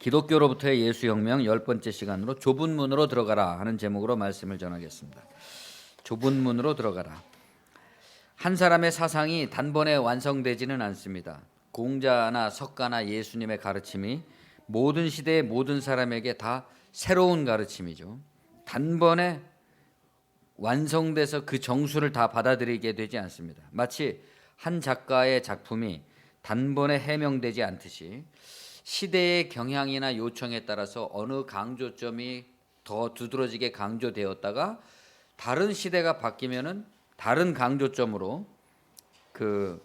기독교로부터의 예수혁명 10번째 시간으로 좁은 문으로 들어가라 하는 제목으로 말씀을 전하겠습니다. 좁은 문으로 들어가라. 한 사람의 사상이 단번에 완성되지는 않습니다. 공자나 석가나 예수님의 가르침이 모든 시대의 모든 사람에게 다 새로운 가르침이죠. 단번에 완성돼서 그 정수를 다 받아들이게 되지 않습니다. 마치 한 작가의 작품이 단번에 해명되지 않듯이 시대의 경향이나 요청에 따라서 어느 강조점이 더 두드러지게 강조되었다가 다른 시대가 바뀌면은 다른 강조점으로 그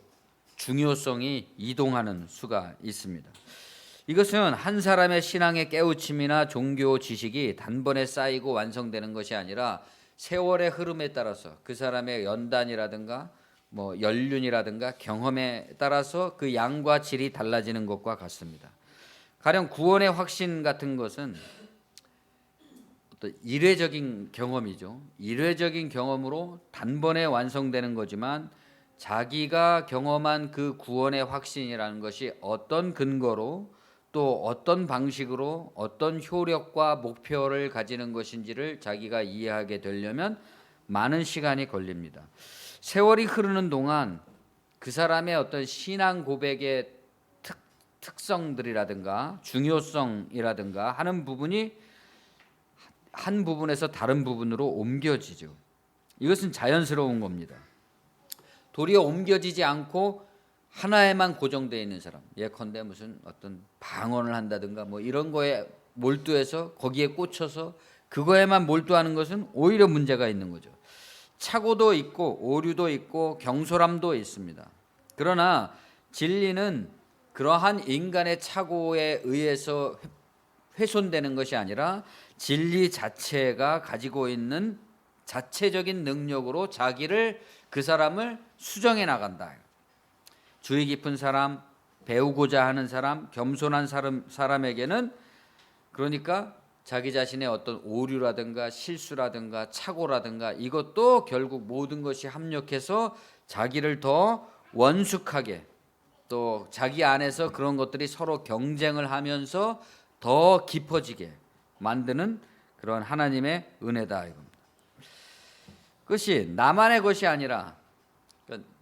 중요성이 이동하는 수가 있습니다. 이것은 한 사람의 신앙의 깨우침이나 종교 지식이 단번에 쌓이고 완성되는 것이 아니라 세월의 흐름에 따라서 그 사람의 연단이라든가 연륜이라든가 경험에 따라서 그 양과 질이 달라지는 것과 같습니다. 가령 구원의 확신 같은 것은 어떤 일회적인 경험이죠. 일회적인 경험으로 단번에 완성되는 거지만 자기가 경험한 그 구원의 확신이라는 것이 어떤 근거로 또 어떤 방식으로 어떤 효력과 목표를 가지는 것인지를 자기가 이해하게 되려면 많은 시간이 걸립니다. 세월이 흐르는 동안 그 사람의 어떤 신앙 고백의 특성들이라든가 중요성이라든가 하는 부분이 한 부분에서 다른 부분으로 옮겨지죠. 이것은 자연스러운 겁니다. 도리어 옮겨지지 않고 하나에만 고정되어 있는 사람, 예컨대 무슨 어떤 방언을 한다든가 이런 거에 몰두해서 거기에 꽂혀서 그거에만 몰두하는 것은 오히려 문제가 있는 거죠. 착오도 있고 오류도 있고 경솔함도 있습니다. 그러나 진리는 그러한 인간의 착오에 의해서 훼손되는 것이 아니라 진리 자체가 가지고 있는 자체적인 능력으로 그 사람을 수정해 나간다. 주의 깊은 사람, 배우고자 하는 사람, 겸손한 사람에게는 그러니까 자기 자신의 어떤 오류라든가 실수라든가 착오라든가 이것도 결국 모든 것이 합력해서 자기를 더 원숙하게 또 자기 안에서 그런 것들이 서로 경쟁을 하면서 더 깊어지게 만드는 그런 하나님의 은혜다 이겁니다. 그것이 나만의 것이 아니라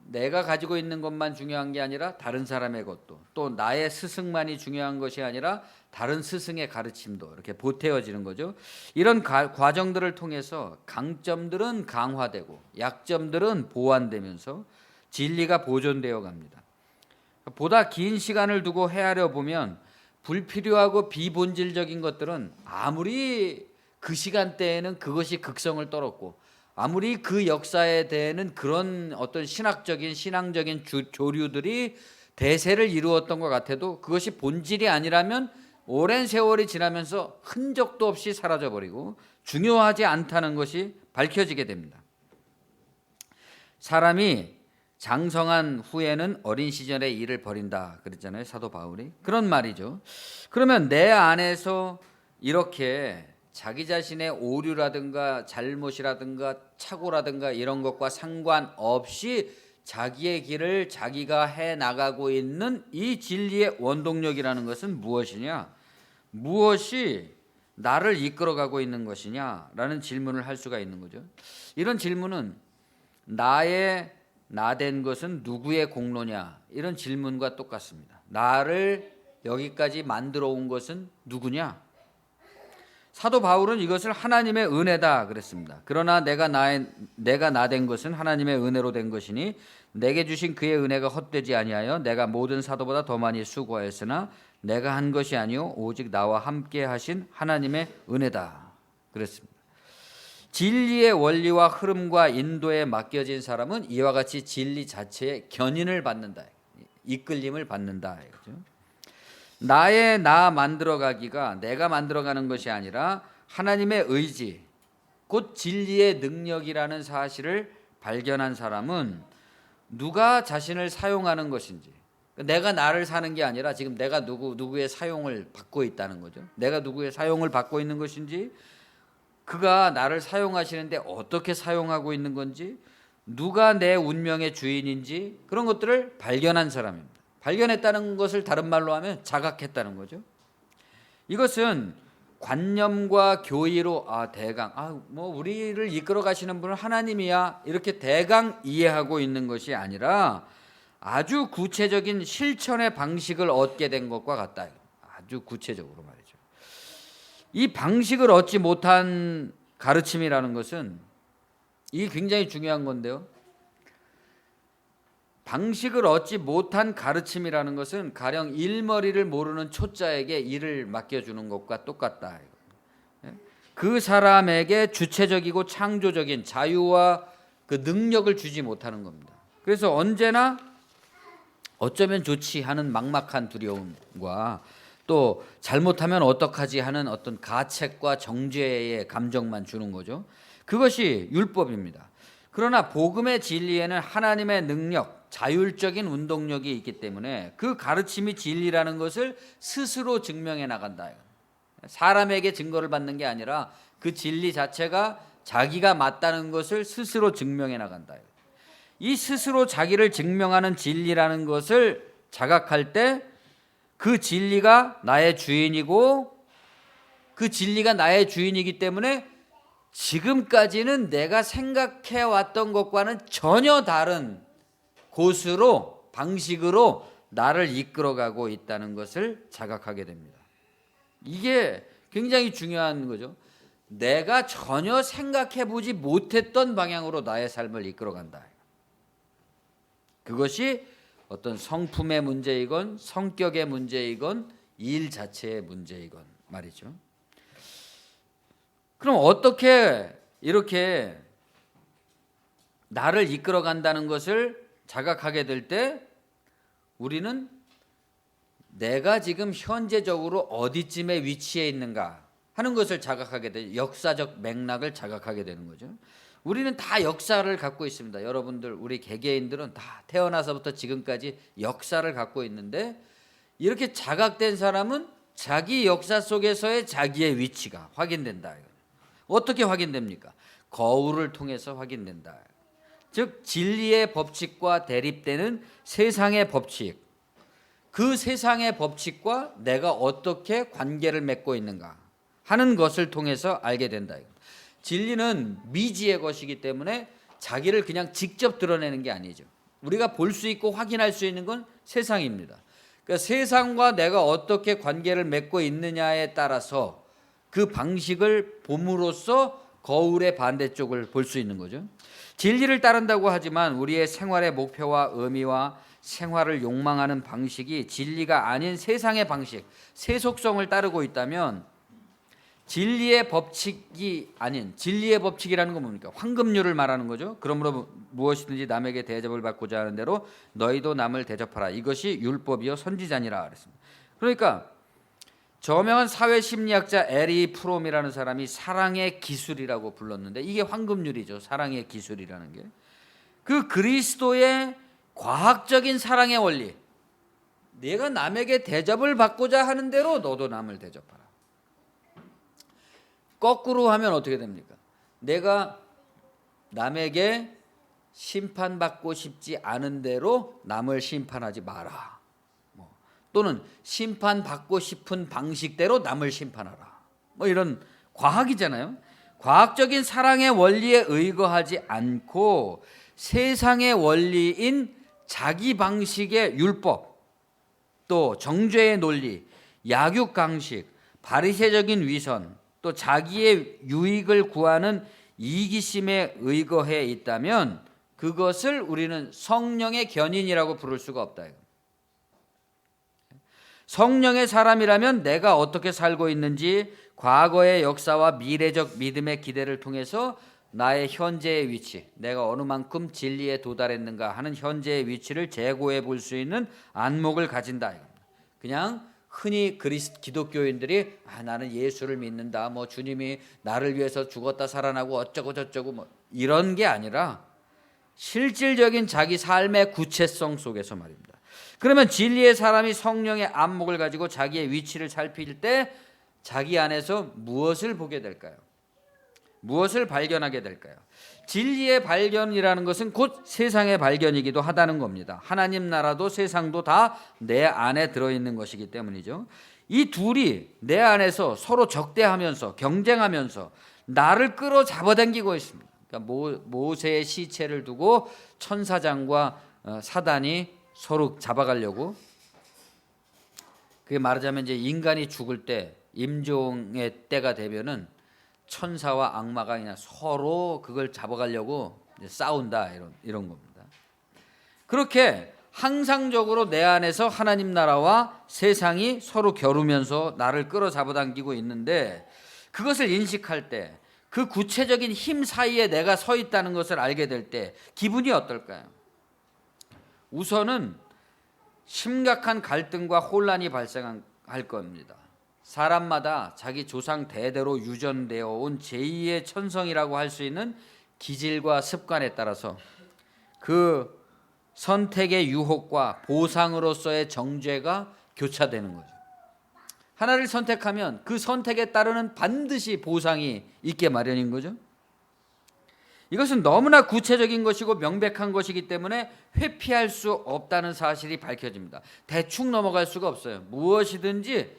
내가 가지고 있는 것만 중요한 게 아니라 다른 사람의 것도 또 나의 스승만이 중요한 것이 아니라 다른 스승의 가르침도 이렇게 보태어지는 거죠. 이런 과정들을 통해서 강점들은 강화되고 약점들은 보완되면서 진리가 보존되어 갑니다. 보다 긴 시간을 두고 헤아려 보면 불필요하고 비본질적인 것들은 아무리 그 시간대에는 그것이 극성을 떨었고 아무리 그 역사에 대해는 그런 어떤 신앙적인 조류들이 대세를 이루었던 것 같아도 그것이 본질이 아니라면 오랜 세월이 지나면서 흔적도 없이 사라져버리고 중요하지 않다는 것이 밝혀지게 됩니다. 사람이 장성한 후에는 어린 시절의 일을 버린다 그랬잖아요, 사도 바울이. 그런 말이죠. 그러면 내 안에서 이렇게 자기 자신의 오류라든가 잘못이라든가 착오라든가 이런 것과 상관없이 자기의 길을 자기가 해나가고 있는 이 진리의 원동력이라는 것은 무엇이냐? 무엇이 나를 이끌어가고 있는 것이냐라는 질문을 할 수가 있는 거죠. 이런 질문은 나된 것은 누구의 공로냐? 이런 질문과 똑같습니다. 나를 여기까지 만들어 온 것은 누구냐? 사도 바울은 이것을 하나님의 은혜다 그랬습니다. 그러나 내가 나된 것은 하나님의 은혜로 된 것이니 내게 주신 그의 은혜가 헛되지 아니하여 내가 모든 사도보다 더 많이 수고하였으나 내가 한 것이 아니요 오직 나와 함께 하신 하나님의 은혜다 그랬습니다. 진리의 원리와 흐름과 인도에 맡겨진 사람은 이와 같이 진리 자체의 견인을 받는다, 이끌림을 받는다. 나 만들어가기가 내가 만들어가는 것이 아니라 하나님의 의지, 곧 진리의 능력이라는 사실을 발견한 사람은 누가 자신을 사용하는 것인지, 내가 나를 사는 게 아니라 지금 내가 누구의 사용을 받고 있다는 거죠. 내가 누구의 사용을 받고 있는 것인지, 그가 나를 사용하시는데 어떻게 사용하고 있는 건지, 누가 내 운명의 주인인지 그런 것들을 발견한 사람입니다. 발견했다는 것을 다른 말로 하면 자각했다는 거죠. 이것은 관념과 교의로 대강 뭐 우리를 이끌어 가시는 분은 하나님이야 이렇게 대강 이해하고 있는 것이 아니라 아주 구체적인 실천의 방식을 얻게 된 것과 같다. 아주 구체적으로 말이죠. 이 방식을 얻지 못한 가르침이라는 것은 이게 굉장히 중요한 건데요. 방식을 얻지 못한 가르침이라는 것은 가령 일머리를 모르는 초짜에게 일을 맡겨주는 것과 똑같다. 그 사람에게 주체적이고 창조적인 자유와 그 능력을 주지 못하는 겁니다. 그래서 언제나 어쩌면 좋지 하는 막막한 두려움과 또 잘못하면 어떡하지 하는 어떤 가책과 정죄의 감정만 주는 거죠. 그것이 율법입니다. 그러나 복음의 진리에는 하나님의 능력, 자율적인 운동력이 있기 때문에 그 가르침이 진리라는 것을 스스로 증명해 나간다. 사람에게 증거를 받는 게 아니라 그 진리 자체가 자기가 맞다는 것을 스스로 증명해 나간다. 이 스스로 자기를 증명하는 진리라는 것을 자각할 때 그 진리가 나의 주인이고 그 진리가 나의 주인이기 때문에 지금까지는 내가 생각해 왔던 것과는 전혀 다른 곳으로 방식으로 나를 이끌어가고 있다는 것을 자각하게 됩니다. 이게 굉장히 중요한 거죠. 내가 전혀 생각해 보지 못했던 방향으로 나의 삶을 이끌어간다. 그것이 어떤 성품의 문제이건 성격의 문제이건 일 자체의 문제이건 말이죠. 그럼 어떻게 이렇게 나를 이끌어간다는 것을 자각하게 될 때 우리는 내가 지금 현재적으로 어디쯤에 위치해 있는가 하는 것을 자각하게 돼 역사적 맥락을 자각하게 되는 거죠. 우리는 다 역사를 갖고 있습니다. 여러분들 우리 개개인들은 다 태어나서부터 지금까지 역사를 갖고 있는데 이렇게 자각된 사람은 자기 역사 속에서의 자기의 위치가 확인된다. 어떻게 확인됩니까? 거울을 통해서 확인된다. 즉 진리의 법칙과 대립되는 세상의 법칙, 그 세상의 법칙과 내가 어떻게 관계를 맺고 있는가 하는 것을 통해서 알게 된다. 진리는 미지의 것이기 때문에 자기를 그냥 직접 드러내는 게 아니죠. 우리가 볼 수 있고 확인할 수 있는 건 세상입니다. 그러니까 세상과 내가 어떻게 관계를 맺고 있느냐에 따라서 그 방식을 봄으로써 거울의 반대쪽을 볼 수 있는 거죠. 진리를 따른다고 하지만 우리의 생활의 목표와 의미와 생활을 욕망하는 방식이 진리가 아닌 세상의 방식, 세속성을 따르고 있다면 진리의 법칙이 아닌 진리의 법칙이라는 건 뭡니까? 황금률을 말하는 거죠. 그러므로 무엇이든지 남에게 대접을 받고자 하는 대로 너희도 남을 대접하라. 이것이 율법이요 선지자니라 그랬습니다. 그러니까 저명한 사회심리학자 에리 프롬이라는 사람이 사랑의 기술이라고 불렀는데 이게 황금률이죠. 사랑의 기술이라는 게. 그 그리스도의 과학적인 사랑의 원리. 내가 남에게 대접을 받고자 하는 대로 너도 남을 대접하라. 거꾸로 하면 어떻게 됩니까? 내가 남에게 심판받고 싶지 않은 대로 남을 심판하지 마라. 또는 심판받고 싶은 방식대로 남을 심판하라. 이런 과학이잖아요. 과학적인 사랑의 원리에 의거하지 않고 세상의 원리인 자기 방식의 율법, 또 정죄의 논리, 약육 강식, 바리새적인 위선, 또 자기의 유익을 구하는 이기심에 의거해 있다면 그것을 우리는 성령의 견인이라고 부를 수가 없다. 성령의 사람이라면 내가 어떻게 살고 있는지 과거의 역사와 미래적 믿음의 기대를 통해서 나의 현재의 위치, 내가 어느 만큼 진리에 도달했는가 하는 현재의 위치를 재고해 볼 수 있는 안목을 가진다. 그냥 흔히 기독교인들이 나는 예수를 믿는다, 주님이 나를 위해서 죽었다 살아나고 어쩌고 저쩌고 이런 게 아니라 실질적인 자기 삶의 구체성 속에서 말입니다. 그러면 진리의 사람이 성령의 안목을 가지고 자기의 위치를 살필 때 자기 안에서 무엇을 보게 될까요? 무엇을 발견하게 될까요? 진리의 발견이라는 것은 곧 세상의 발견이기도 하다는 겁니다. 하나님 나라도 세상도 다 내 안에 들어있는 것이기 때문이죠. 이 둘이 내 안에서 서로 적대하면서 경쟁하면서 나를 끌어 잡아당기고 있습니다. 그러니까 모세의 시체를 두고 천사장과 사단이 서로 잡아가려고. 그게 말하자면 이제 인간이 죽을 때 임종의 때가 되면은 천사와 악마가 그냥 서로 그걸 잡아가려고 싸운다, 이런 겁니다. 그렇게 항상적으로 내 안에서 하나님 나라와 세상이 서로 겨루면서 나를 끌어 잡아당기고 있는데, 그것을 인식할 때, 그 구체적인 힘 사이에 내가 서 있다는 것을 알게 될 때 기분이 어떨까요? 우선은 심각한 갈등과 혼란이 발생할 겁니다. 사람마다 자기 조상 대대로 유전되어 온 제2의 천성이라고 할 수 있는 기질과 습관에 따라서 그 선택의 유혹과 보상으로서의 정죄가 교차되는 거죠. 하나를 선택하면 그 선택에 따르는 반드시 보상이 있게 마련인 거죠. 이것은 너무나 구체적인 것이고 명백한 것이기 때문에 회피할 수 없다는 사실이 밝혀집니다. 대충 넘어갈 수가 없어요. 무엇이든지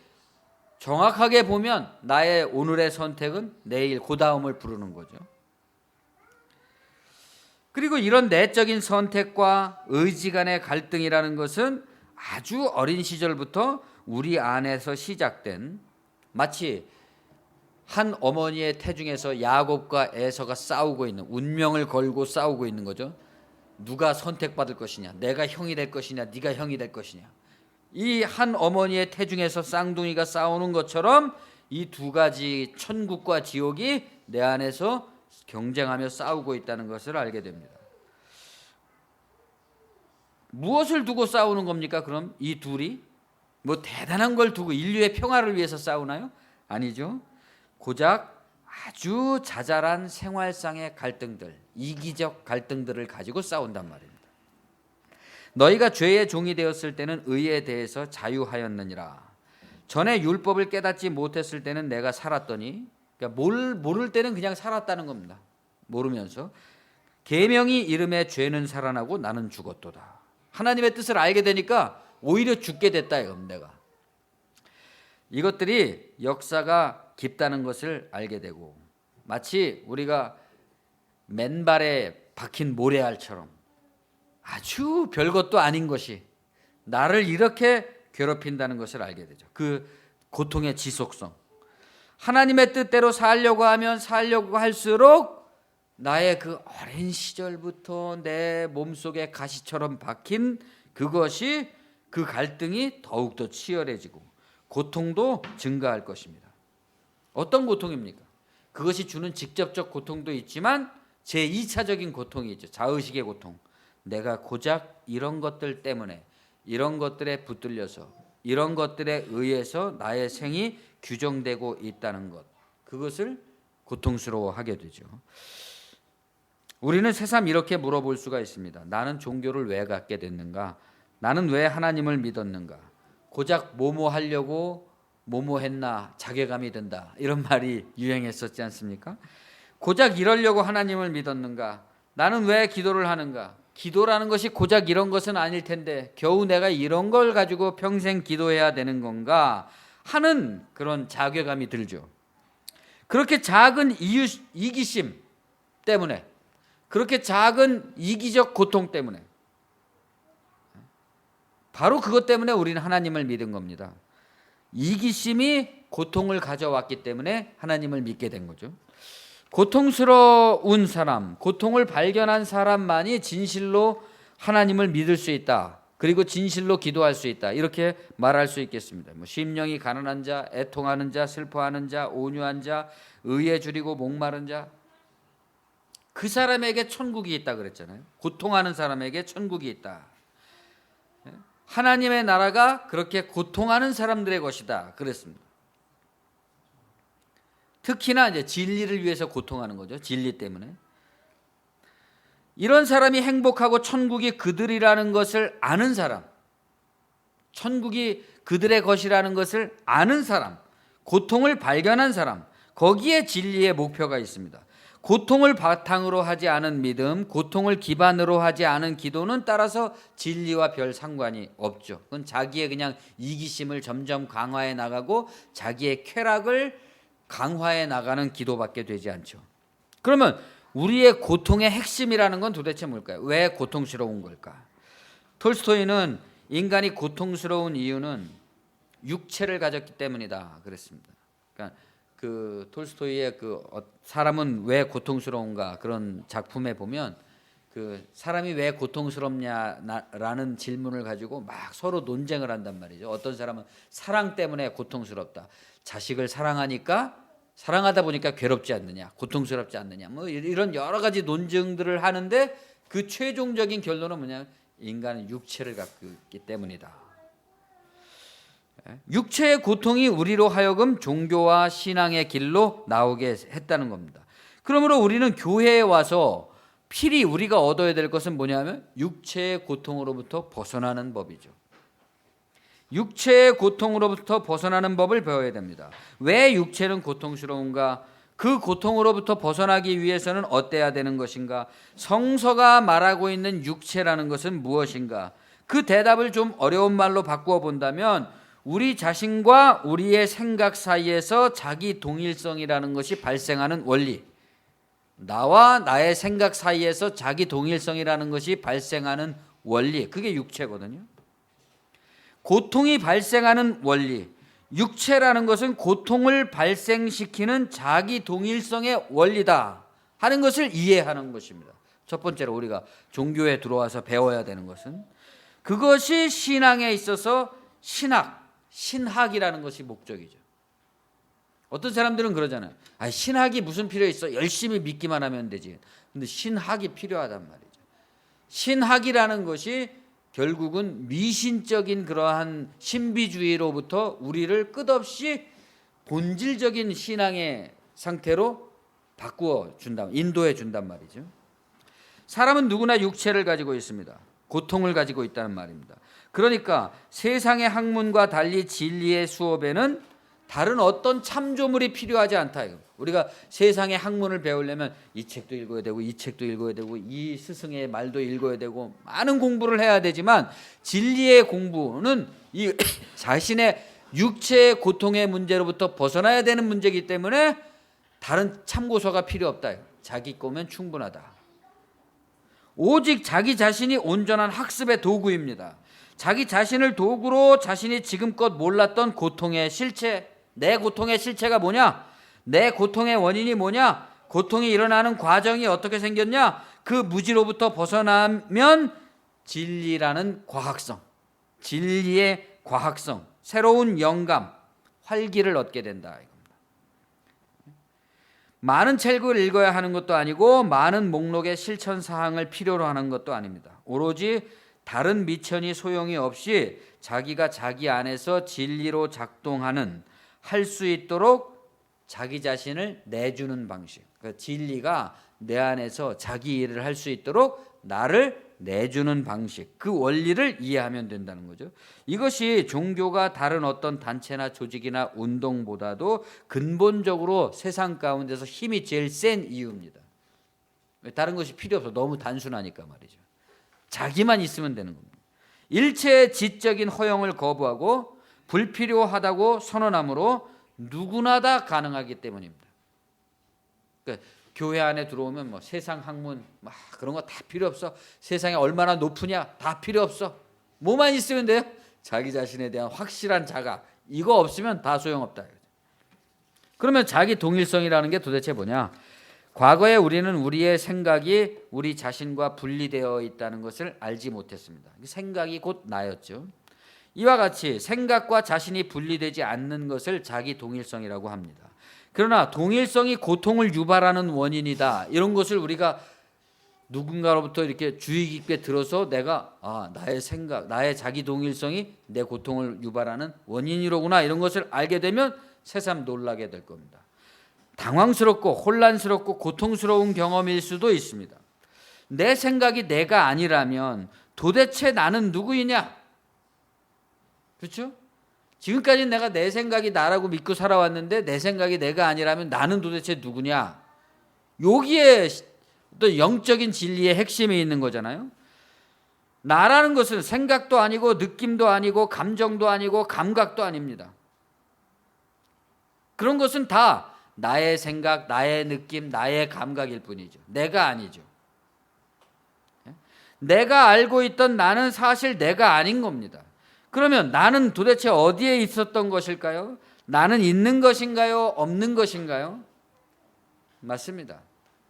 정확하게 보면 나의 오늘의 선택은 내일 그 다음을 부르는 거죠. 그리고 이런 내적인 선택과 의지 간의 갈등이라는 것은 아주 어린 시절부터 우리 안에서 시작된, 마치 한 어머니의 태중에서 야곱과 에서가 싸우고 있는, 운명을 걸고 싸우고 있는 거죠. 누가 선택받을 것이냐, 내가 형이 될 것이냐, 네가 형이 될 것이냐. 이 한 어머니의 태중에서 쌍둥이가 싸우는 것처럼 이 두 가지 천국과 지옥이 내 안에서 경쟁하며 싸우고 있다는 것을 알게 됩니다. 무엇을 두고 싸우는 겁니까? 그럼 이 둘이 뭐 대단한 걸 두고 인류의 평화를 위해서 싸우나요? 아니죠. 고작 아주 자잘한 생활상의 갈등들, 이기적 갈등들을 가지고 싸운단 말입니다. 너희가 죄의 종이 되었을 때는 의에 대해서 자유하였느니라. 전에 율법을 깨닫지 못했을 때는 내가 살았더니, 그러니까 모를 때는 그냥 살았다는 겁니다. 모르면서 계명이 이름에 죄는 살아나고 나는 죽었도다. 하나님의 뜻을 알게 되니까 오히려 죽게 됐다 이겁니다. 내가 이것들이 역사가 깊다는 것을 알게 되고, 마치 우리가 맨발에 박힌 모래알처럼 아주 별것도 아닌 것이 나를 이렇게 괴롭힌다는 것을 알게 되죠. 그 고통의 지속성. 하나님의 뜻대로 살려고 하면 살려고 할수록 나의 그 어린 시절부터 내 몸속에 가시처럼 박힌 그것이, 그 갈등이 더욱더 치열해지고 고통도 증가할 것입니다. 어떤 고통입니까? 그것이 주는 직접적 고통도 있지만 제2차적인 고통이 있죠. 자의식의 고통. 내가 고작 이런 것들 때문에, 이런 것들에 붙들려서, 이런 것들에 의해서 나의 생이 규정되고 있다는 것, 그것을 고통스러워하게 되죠. 우리는 새삼 이렇게 물어볼 수가 있습니다. 나는 종교를 왜 갖게 됐는가? 나는 왜 하나님을 믿었는가? 고작 뭐뭐 하려고 뭐뭐 했나 자괴감이 든다, 이런 말이 유행했었지 않습니까? 고작 이러려고 하나님을 믿었는가? 나는 왜 기도를 하는가? 기도라는 것이 고작 이런 것은 아닐 텐데 겨우 내가 이런 걸 가지고 평생 기도해야 되는 건가 하는 그런 자괴감이 들죠. 그렇게 작은 이기심 때문에, 그렇게 작은 이기적 고통 때문에, 바로 그것 때문에 우리는 하나님을 믿은 겁니다. 이기심이 고통을 가져왔기 때문에 하나님을 믿게 된 거죠. 고통스러운 사람, 고통을 발견한 사람만이 진실로 하나님을 믿을 수 있다. 그리고 진실로 기도할 수 있다. 이렇게 말할 수 있겠습니다. 심령이 가난한 자, 애통하는 자, 슬퍼하는 자, 온유한 자, 의에 줄이고 목마른 자, 그 사람에게 천국이 있다 그랬잖아요. 고통하는 사람에게 천국이 있다. 하나님의 나라가 그렇게 고통하는 사람들의 것이다 그랬습니다. 특히나 이제 진리를 위해서 고통하는 거죠. 진리 때문에. 이런 사람이 행복하고 천국이 그들이라는 것을 아는 사람, 천국이 그들의 것이라는 것을 아는 사람, 고통을 발견한 사람, 거기에 진리의 목표가 있습니다. 고통을 바탕으로 하지 않은 믿음, 고통을 기반으로 하지 않은 기도는 따라서 진리와 별 상관이 없죠. 그건 자기의 그냥 이기심을 점점 강화해 나가고 자기의 쾌락을 강화해 나가는 기도밖에 되지 않죠. 그러면 우리의 고통의 핵심이라는 건 도대체 뭘까요? 왜 고통스러운 걸까? 톨스토이는 인간이 고통스러운 이유는 육체를 가졌기 때문이다 그랬습니다. 그러니까 그 톨스토이의 그 사람은 왜 고통스러운가 그런 작품에 보면 그 사람이 왜 고통스럽냐라는 질문을 가지고 막 서로 논쟁을 한단 말이죠. 어떤 사람은 사랑 때문에 고통스럽다. 자식을 사랑하니까 사랑하다 보니까 괴롭지 않느냐, 고통스럽지 않느냐, 뭐 이런 여러 가지 논쟁들을 하는데 그 최종적인 결론은 뭐냐? 인간은 육체를 갖고 있기 때문이다. 육체의 고통이 우리로 하여금 종교와 신앙의 길로 나오게 했다는 겁니다. 그러므로 우리는 교회에 와서 필히 우리가 얻어야 될 것은 뭐냐면 육체의 고통으로부터 벗어나는 법이죠. 육체의 고통으로부터 벗어나는 법을 배워야 됩니다. 왜 육체는 고통스러운가? 그 고통으로부터 벗어나기 위해서는 어때야 되는 것인가? 성서가 말하고 있는 육체라는 것은 무엇인가? 그 대답을 좀 어려운 말로 바꾸어 본다면 우리 자신과 우리의 생각 사이에서 자기 동일성이라는 것이 발생하는 원리, 나와 나의 생각 사이에서 자기 동일성이라는 것이 발생하는 원리, 그게 육체거든요. 고통이 발생하는 원리, 육체라는 것은 고통을 발생시키는 자기 동일성의 원리다 하는 것을 이해하는 것입니다. 첫 번째로 우리가 종교에 들어와서 배워야 되는 것은 그것이 신앙에 있어서 신학이라는 것이 목적이죠. 어떤 사람들은 그러잖아요. 신학이 무슨 필요 있어? 열심히 믿기만 하면 되지. 근데 신학이 필요하단 말이죠. 신학이라는 것이 결국은 미신적인 그러한 신비주의로부터 우리를 끝없이 본질적인 신앙의 상태로 바꾸어 준다, 인도해 준단 말이죠. 사람은 누구나 육체를 가지고 있습니다. 고통을 가지고 있다는 말입니다. 그러니까 세상의 학문과 달리 진리의 수업에는 다른 어떤 참조물이 필요하지 않다. 우리가 세상의 학문을 배우려면 이 책도 읽어야 되고 이 책도 읽어야 되고 이 스승의 말도 읽어야 되고 많은 공부를 해야 되지만 진리의 공부는 이 자신의 육체의 고통의 문제로부터 벗어나야 되는 문제이기 때문에 다른 참고서가 필요 없다. 자기 거면 충분하다. 오직 자기 자신이 온전한 학습의 도구입니다. 자기 자신을 도구로 자신이 지금껏 몰랐던 고통의 실체, 내 고통의 실체가 뭐냐? 내 고통의 원인이 뭐냐? 고통이 일어나는 과정이 어떻게 생겼냐? 그 무지로부터 벗어나면 진리라는 과학성, 진리의 과학성, 새로운 영감, 활기를 얻게 된다. 많은 책을 읽어야 하는 것도 아니고 많은 목록의 실천 사항을 필요로 하는 것도 아닙니다. 오로지 다른 미천이 소용이 없이 자기가 자기 안에서 진리로 작동하는 할 수 있도록 자기 자신을 내주는 방식. 그러니까 진리가 내 안에서 자기 일을 할 수 있도록 나를 내주는 방식. 그 원리를 이해하면 된다는 거죠. 이것이 종교가 다른 어떤 단체나 조직이나 운동보다도 근본적으로 세상 가운데서 힘이 제일 센 이유입니다. 다른 것이 필요 없어. 너무 단순하니까 말이죠. 자기만 있으면 되는 겁니다. 일체의 지적인 허용을 거부하고 불필요하다고 선언함으로 누구나 다 가능하기 때문입니다. 그러니까 교회 안에 들어오면 뭐 세상 학문 막 그런 거 다 필요 없어. 세상에 얼마나 높으냐 다 필요 없어. 뭐만 있으면 돼요? 자기 자신에 대한 확실한 자각. 이거 없으면 다 소용없다. 그러면 자기 동일성이라는 게 도대체 뭐냐? 과거에 우리는 우리의 생각이 우리 자신과 분리되어 있다는 것을 알지 못했습니다. 생각이 곧 나였죠. 이와 같이 생각과 자신이 분리되지 않는 것을 자기 동일성이라고 합니다. 그러나 동일성이 고통을 유발하는 원인이다. 이런 것을 우리가 누군가로부터 이렇게 주의 깊게 들어서 내가 나의 생각, 나의 자기 동일성이 내 고통을 유발하는 원인이로구나 이런 것을 알게 되면 새삼 놀라게 될 겁니다. 당황스럽고 혼란스럽고 고통스러운 경험일 수도 있습니다. 내 생각이 내가 아니라면 도대체 나는 누구이냐? 그렇죠? 지금까지 내가 내 생각이 나라고 믿고 살아왔는데 내 생각이 내가 아니라면 나는 도대체 누구냐? 여기에 또 영적인 진리의 핵심이 있는 거잖아요. 나라는 것은 생각도 아니고 느낌도 아니고 감정도 아니고 감각도 아닙니다. 그런 것은 다 나의 생각, 나의 느낌, 나의 감각일 뿐이죠. 내가 아니죠. 내가 알고 있던 나는 사실 내가 아닌 겁니다. 그러면 나는 도대체 어디에 있었던 것일까요? 나는 있는 것인가요? 없는 것인가요? 맞습니다.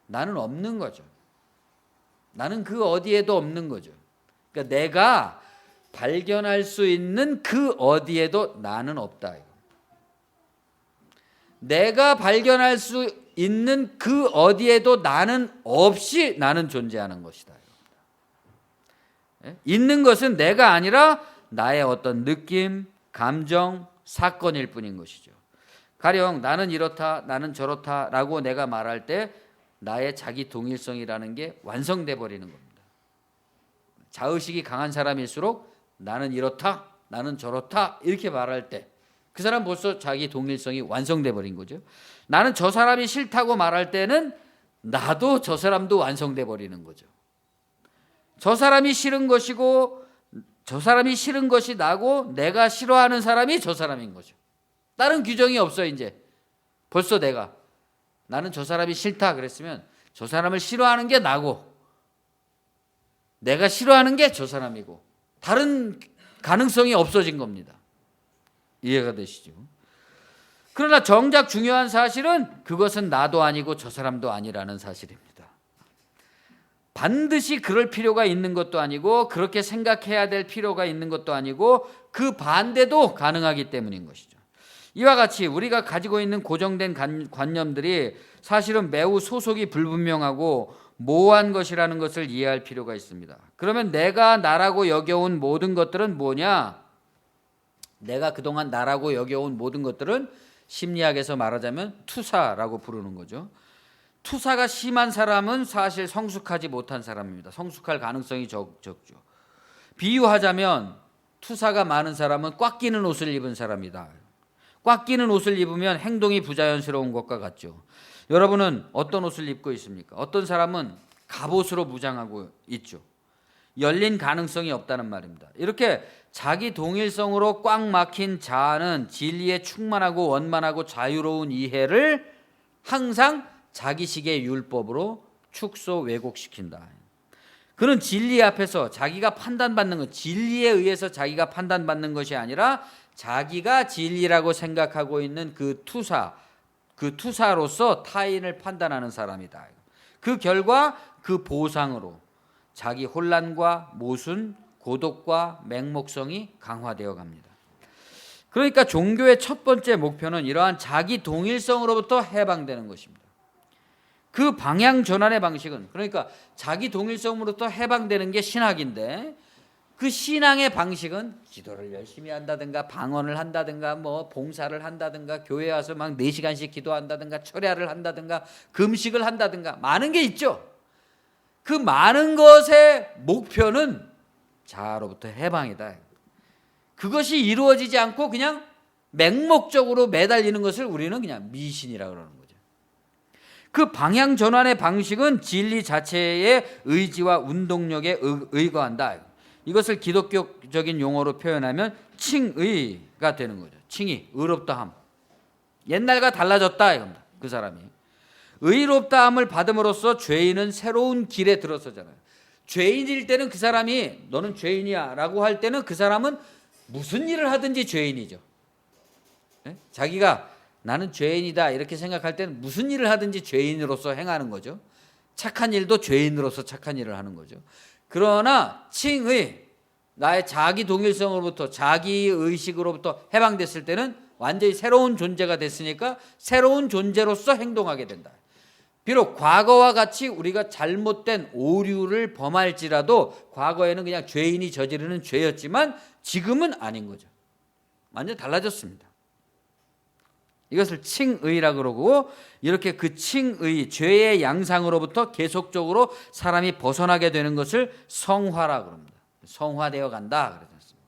나는 없는 거죠. 나는 그 어디에도 없는 거죠. 그러니까 내가 발견할 수 있는 그 어디에도 나는 없다. 내가 발견할 수 있는 그 어디에도 나는 없이 나는 존재하는 것이다. 있는 것은 내가 아니라 나의 어떤 느낌, 감정, 사건일 뿐인 것이죠. 가령 나는 이렇다, 나는 저렇다라고 내가 말할 때 나의 자기 동일성이라는 게 완성돼 버리는 겁니다. 자의식이 강한 사람일수록 나는 이렇다, 나는 저렇다 이렇게 말할 때 그 사람 벌써 자기 동일성이 완성돼 버린 거죠. 나는 저 사람이 싫다고 말할 때는 나도 저 사람도 완성돼 버리는 거죠. 저 사람이 싫은 것이고 저 사람이 싫은 것이 나고 내가 싫어하는 사람이 저 사람인 거죠. 다른 규정이 없어. 이제 벌써 나는 저 사람이 싫다 그랬으면 저 사람을 싫어하는 게 나고 내가 싫어하는 게 저 사람이고 다른 가능성이 없어진 겁니다. 이해가 되시죠? 그러나 정작 중요한 사실은 그것은 나도 아니고 저 사람도 아니라는 사실입니다. 반드시 그럴 필요가 있는 것도 아니고 그렇게 생각해야 될 필요가 있는 것도 아니고 그 반대도 가능하기 때문인 것이죠. 이와 같이 우리가 가지고 있는 고정된 관념들이 사실은 매우 소속이 불분명하고 모호한 것이라는 것을 이해할 필요가 있습니다. 그러면 내가 나라고 여겨온 모든 것들은 뭐냐? 내가 그동안 나라고 여겨온 모든 것들은 심리학에서 말하자면 투사라고 부르는 거죠. 투사가 심한 사람은 사실 성숙하지 못한 사람입니다. 성숙할 가능성이 적죠. 비유하자면 투사가 많은 사람은 꽉 끼는 옷을 입은 사람이다. 꽉 끼는 옷을 입으면 행동이 부자연스러운 것과 같죠. 여러분은 어떤 옷을 입고 있습니까? 어떤 사람은 갑옷으로 무장하고 있죠. 열린 가능성이 없다는 말입니다. 이렇게 자기 동일성으로 꽉 막힌 자아는 진리에 충만하고 원만하고 자유로운 이해를 항상 자기식의 율법으로 축소 왜곡시킨다. 그는 진리 앞에서 자기가 판단받는 것, 진리에 의해서 자기가 판단받는 것이 아니라 자기가 진리라고 생각하고 있는 그 투사로서 타인을 판단하는 사람이다. 그 결과 그 보상으로 자기 혼란과 모순, 고독과 맹목성이 강화되어 갑니다. 그러니까 종교의 첫 번째 목표는 이러한 자기 동일성으로부터 해방되는 것입니다. 그 방향 전환의 방식은, 그러니까 자기 동일성으로부터 해방되는 게 신학인데, 그 신앙의 방식은 기도를 열심히 한다든가 방언을 한다든가 뭐 봉사를 한다든가 교회 와서 막 4시간씩 기도한다든가 철야를 한다든가 금식을 한다든가 많은 게 있죠. 그 많은 것의 목표는 자아로부터 해방이다. 그것이 이루어지지 않고 그냥 맹목적으로 매달리는 것을 우리는 그냥 미신이라고 그러는 거죠. 그 방향 전환의 방식은 진리 자체의 의지와 운동력에 의거한다. 이것을 기독교적인 용어로 표현하면 칭의가 되는 거죠. 칭의, 의롭다함. 옛날과 달라졌다 이겁니다. 그 사람이. 의롭다함을 받음으로써 죄인은 새로운 길에 들어서잖아요. 죄인일 때는 그 사람이 너는 죄인이야 라고 할 때는 그 사람은 무슨 일을 하든지 죄인이죠. 네? 자기가 나는 죄인이다 이렇게 생각할 때는 무슨 일을 하든지 죄인으로서 행하는 거죠. 착한 일도 죄인으로서 착한 일을 하는 거죠. 그러나 칭의, 나의 자기 동일성으로부터 자기 의식으로부터 해방됐을 때는 완전히 새로운 존재가 됐으니까 새로운 존재로서 행동하게 된다. 비록 과거와 같이 우리가 잘못된 오류를 범할지라도 과거에는 그냥 죄인이 저지르는 죄였지만 지금은 아닌 거죠. 완전히 달라졌습니다. 이것을 칭의라고 그러고, 이렇게 그 칭의, 죄의 양상으로부터 계속적으로 사람이 벗어나게 되는 것을 성화라고 합니다. 성화되어 간다 그러지 않습니까?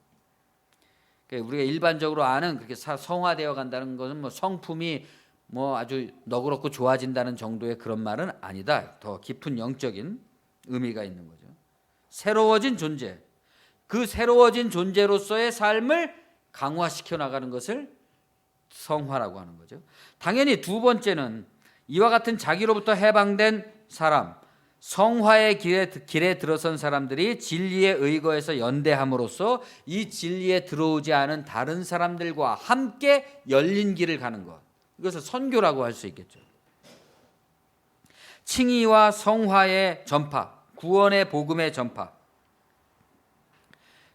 그러니까 우리가 일반적으로 아는 그렇게 성화되어 간다는 것은 뭐 성품이 뭐 아주 너그럽고 좋아진다는 정도의 그런 말은 아니다. 더 깊은 영적인 의미가 있는 거죠. 새로워진 존재, 그 새로워진 존재로서의 삶을 강화시켜 나가는 것을 성화라고 하는 거죠. 당연히 두 번째는 이와 같은 자기로부터 해방된 사람, 성화의 길에 들어선 사람들이 진리에 의거해서 연대함으로써 이 진리에 들어오지 않은 다른 사람들과 함께 열린 길을 가는 것, 이것을 선교라고 할 수 있겠죠. 칭의와 성화의 전파, 구원의 복음의 전파.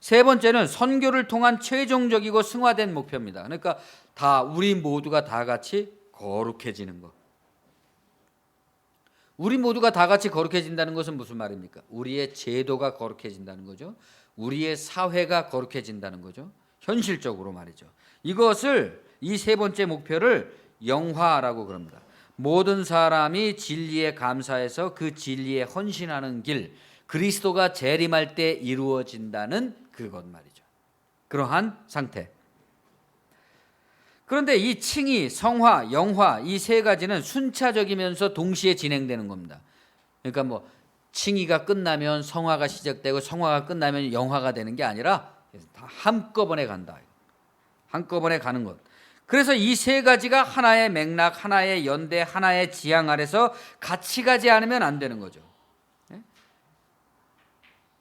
세 번째는 선교를 통한 최종적이고 승화된 목표입니다. 그러니까 우리 모두가 다 같이 거룩해지는 것. 우리 모두가 다 같이 거룩해진다는 것은 무슨 말입니까? 우리의 제도가 거룩해진다는 거죠. 우리의 사회가 거룩해진다는 거죠. 현실적으로 말이죠. 이것을, 이 세 번째 목표를 영화라고 그럽니다. 모든 사람이 진리에 감사해서 그 진리에 헌신하는 길, 그리스도가 재림할 때 이루어진다는 그것 말이죠. 그러한 상태. 그런데 이 칭의, 성화, 영화, 이 세 가지는 순차적이면서 동시에 진행되는 겁니다. 그러니까 뭐 칭의가 끝나면 성화가 시작되고 성화가 끝나면 영화가 되는 게 아니라 다 한꺼번에 간다. 한꺼번에 가는 것. 그래서 이 세 가지가 하나의 맥락, 하나의 연대, 하나의 지향 아래서 같이 가지 않으면 안 되는 거죠.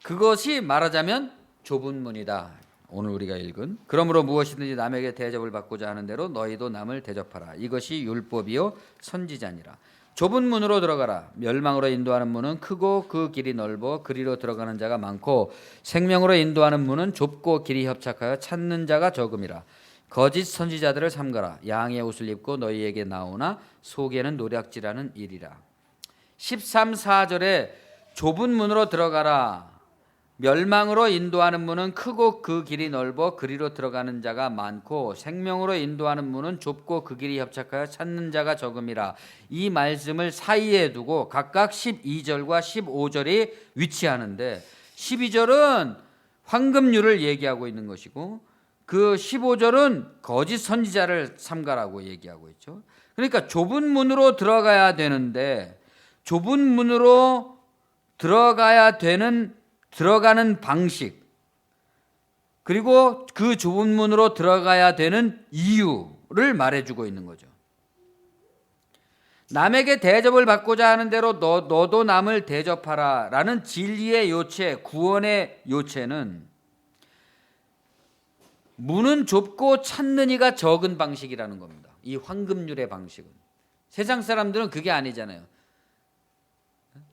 그것이 말하자면 좁은 문이다. 오늘 우리가 읽은 그러므로 무엇이든지 남에게 대접을 받고자 하는 대로 너희도 남을 대접하라. 이것이 율법이요 선지자니라. 좁은 문으로 들어가라. 멸망으로 인도하는 문은 크고 그 길이 넓어 그리로 들어가는 자가 많고 생명으로 인도하는 문은 좁고 길이 협착하여 찾는 자가 적음이라. 거짓 선지자들을 삼가라. 양의 옷을 입고 너희에게 나오나 속에는 노략질하는 일이라. 13, 14절에 좁은 문으로 들어가라. 멸망으로 인도하는 문은 크고 그 길이 넓어 그리로 들어가는 자가 많고 생명으로 인도하는 문은 좁고 그 길이 협착하여 찾는 자가 적음이라. 이 말씀을 사이에 두고 각각 12절과 15절이 위치하는데 12절은 황금률을 얘기하고 있는 것이고 그 15절은 거짓 선지자를 삼가라고 얘기하고 있죠. 그러니까 좁은 문으로 들어가야 되는데 좁은 문으로 들어가는 방식, 그리고 그 좁은 문으로 들어가야 되는 이유를 말해주고 있는 거죠. 남에게 대접을 받고자 하는 대로 너도 남을 대접하라 라는 진리의 요체, 구원의 요체는 문은 좁고 찾는 이가 적은 방식이라는 겁니다. 이 황금률의 방식은. 세상 사람들은 그게 아니잖아요.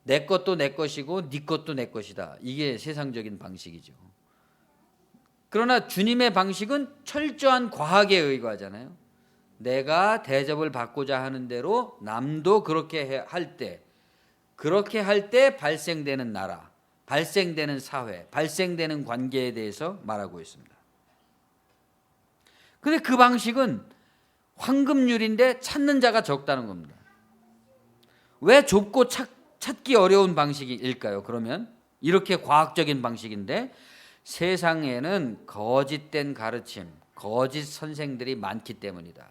내 것도 내 것이고 네 것도 내 것이다. 이게 세상적인 방식이죠. 그러나 주님의 방식은 철저한 과학에 의거하잖아요. 내가 대접을 받고자 하는 대로 남도 그렇게 할 때 발생되는 나라, 발생되는 사회, 발생되는 관계에 대해서 말하고 있습니다. 근데 그 방식은 황금률인데 찾는 자가 적다는 겁니다. 왜 좁고 찾기 어려운 방식일까요? 그러면 이렇게 과학적인 방식인데 세상에는 거짓된 가르침, 거짓 선생들이 많기 때문이다.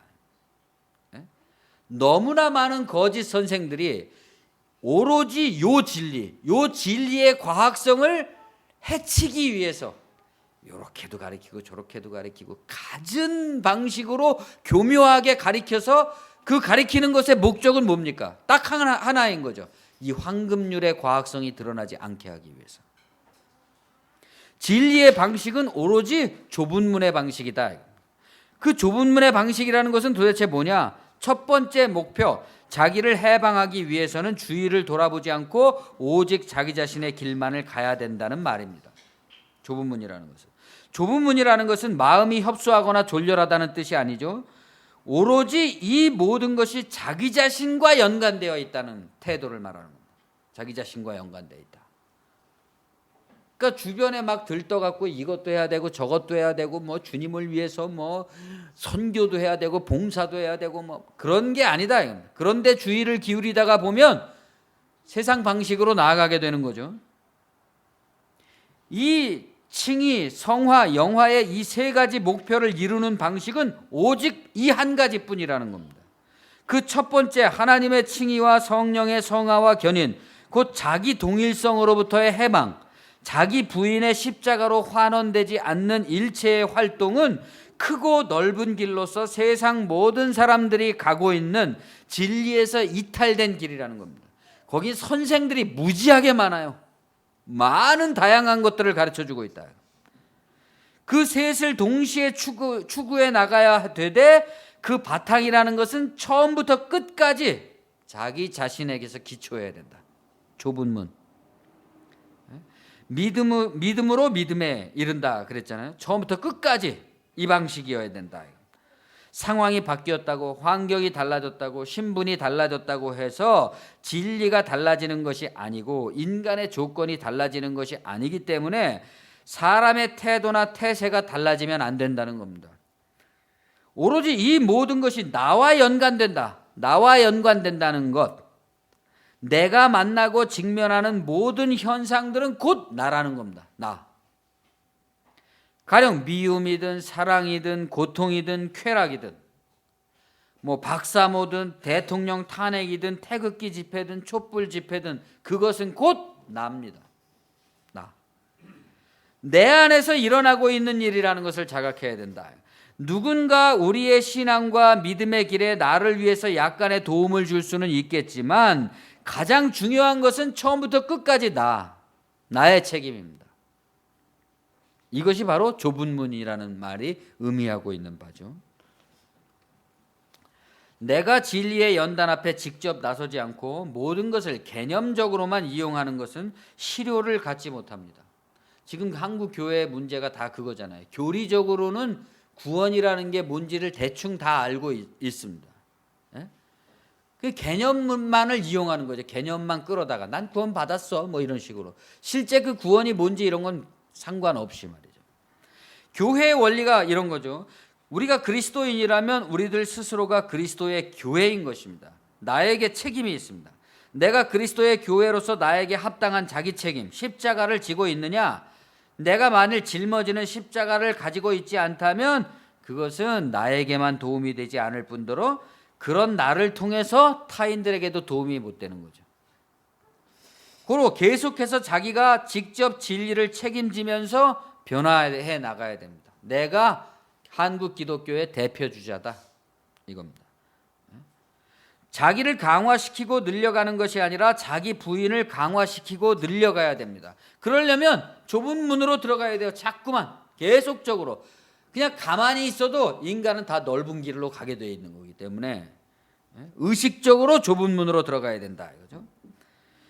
너무나 많은 거짓 선생들이 오로지 요 진리의 과학성을 해치기 위해서 이렇게도 가르치고 저렇게도 가르치고 갖은 방식으로 교묘하게 가르쳐서 그 가르치는 것의 목적은 뭡니까? 딱 하나인 거죠. 이 황금률의 과학성이 드러나지 않게 하기 위해서. 진리의 방식은 오로지 좁은 문의 방식이다. 그 좁은 문의 방식이라는 것은 도대체 뭐냐? 첫 번째 목표, 자기를 해방하기 위해서는 주위를 돌아보지 않고 오직 자기 자신의 길만을 가야 된다는 말입니다. 좁은 문이라는 것은. 좁은 문이라는 것은 마음이 협소하거나 졸렬하다는 뜻이 아니죠. 오로지 이 모든 것이 자기 자신과 연관되어 있다는 태도를 말하는 겁니다. 자기 자신과 연관되어 있다. 그러니까 주변에 막 들떠갖고 이것도 해야 되고 저것도 해야 되고 뭐 주님을 위해서 뭐 선교도 해야 되고 봉사도 해야 되고 뭐 그런 게 아니다. 그런데 주의를 기울이다가 보면 세상 방식으로 나아가게 되는 거죠. 이 칭의, 성화, 영화의 이 세 가지 목표를 이루는 방식은 오직 이 한 가지뿐이라는 겁니다. 그 첫 번째 하나님의 칭의와 성령의 성화와 견인, 곧 자기 동일성으로부터의 해방, 자기 부인의 십자가로 환원되지 않는 일체의 활동은 크고 넓은 길로서 세상 모든 사람들이 가고 있는 진리에서 이탈된 길이라는 겁니다. 거기 선생들이 무지하게 많아요. 많은 다양한 것들을 가르쳐주고 있다. 그 셋을 동시에 추구해 나가야 되되 그 바탕이라는 것은 처음부터 끝까지 자기 자신에게서 기초해야 된다. 좁은 문. 믿음으로 믿음에 이른다 그랬잖아요. 처음부터 끝까지 이 방식이어야 된다. 상황이 바뀌었다고, 환경이 달라졌다고, 신분이 달라졌다고 해서 진리가 달라지는 것이 아니고 인간의 조건이 달라지는 것이 아니기 때문에 사람의 태도나 태세가 달라지면 안 된다는 겁니다. 오로지 이 모든 것이 나와 연관된다. 나와 연관된다는 것. 내가 만나고 직면하는 모든 현상들은 곧 나라는 겁니다. 나. 가령 미움이든 사랑이든 고통이든 쾌락이든 뭐 박사모든 대통령 탄핵이든 태극기 집회든 촛불 집회든 그것은 곧 나입니다. 나. 내 안에서 일어나고 있는 일이라는 것을 자각해야 된다. 누군가 우리의 신앙과 믿음의 길에 나를 위해서 약간의 도움을 줄 수는 있겠지만 가장 중요한 것은 처음부터 끝까지 나의 책임입니다. 이것이 바로 좁은 문이라는 말이 의미하고 있는 바죠. 내가 진리의 연단 앞에 직접 나서지 않고 모든 것을 개념적으로만 이용하는 것은 실효를 갖지 못합니다. 지금 한국 교회의 문제가 다 그거잖아요. 교리적으로는 구원이라는 게 뭔지를 대충 다 알고 있습니다. 그 개념만을 이용하는 거죠. 개념만 끌어다가 난 구원 받았어 뭐 이런 식으로. 실제 그 구원이 뭔지 이런 건 상관없이 말이죠. 교회의 원리가 이런 거죠. 우리가 그리스도인이라면 우리들 스스로가 그리스도의 교회인 것입니다. 나에게 책임이 있습니다. 내가 그리스도의 교회로서 나에게 합당한 자기 책임, 십자가를 지고 있느냐? 내가 만일 짊어지는 십자가를 가지고 있지 않다면 그것은 나에게만 도움이 되지 않을 뿐더러 그런 나를 통해서 타인들에게도 도움이 못 되는 거죠. 그리고 계속해서 자기가 직접 진리를 책임지면서 변화해 나가야 됩니다. 내가 한국 기독교의 대표 주자다 이겁니다. 자기를 강화시키고 늘려가는 것이 아니라 자기 부인을 강화시키고 늘려가야 됩니다. 그러려면 좁은 문으로 들어가야 돼요. 자꾸만 계속적으로. 그냥 가만히 있어도 인간은 다 넓은 길로 가게 되어 있는 거기 때문에 의식적으로 좁은 문으로 들어가야 된다 이거죠.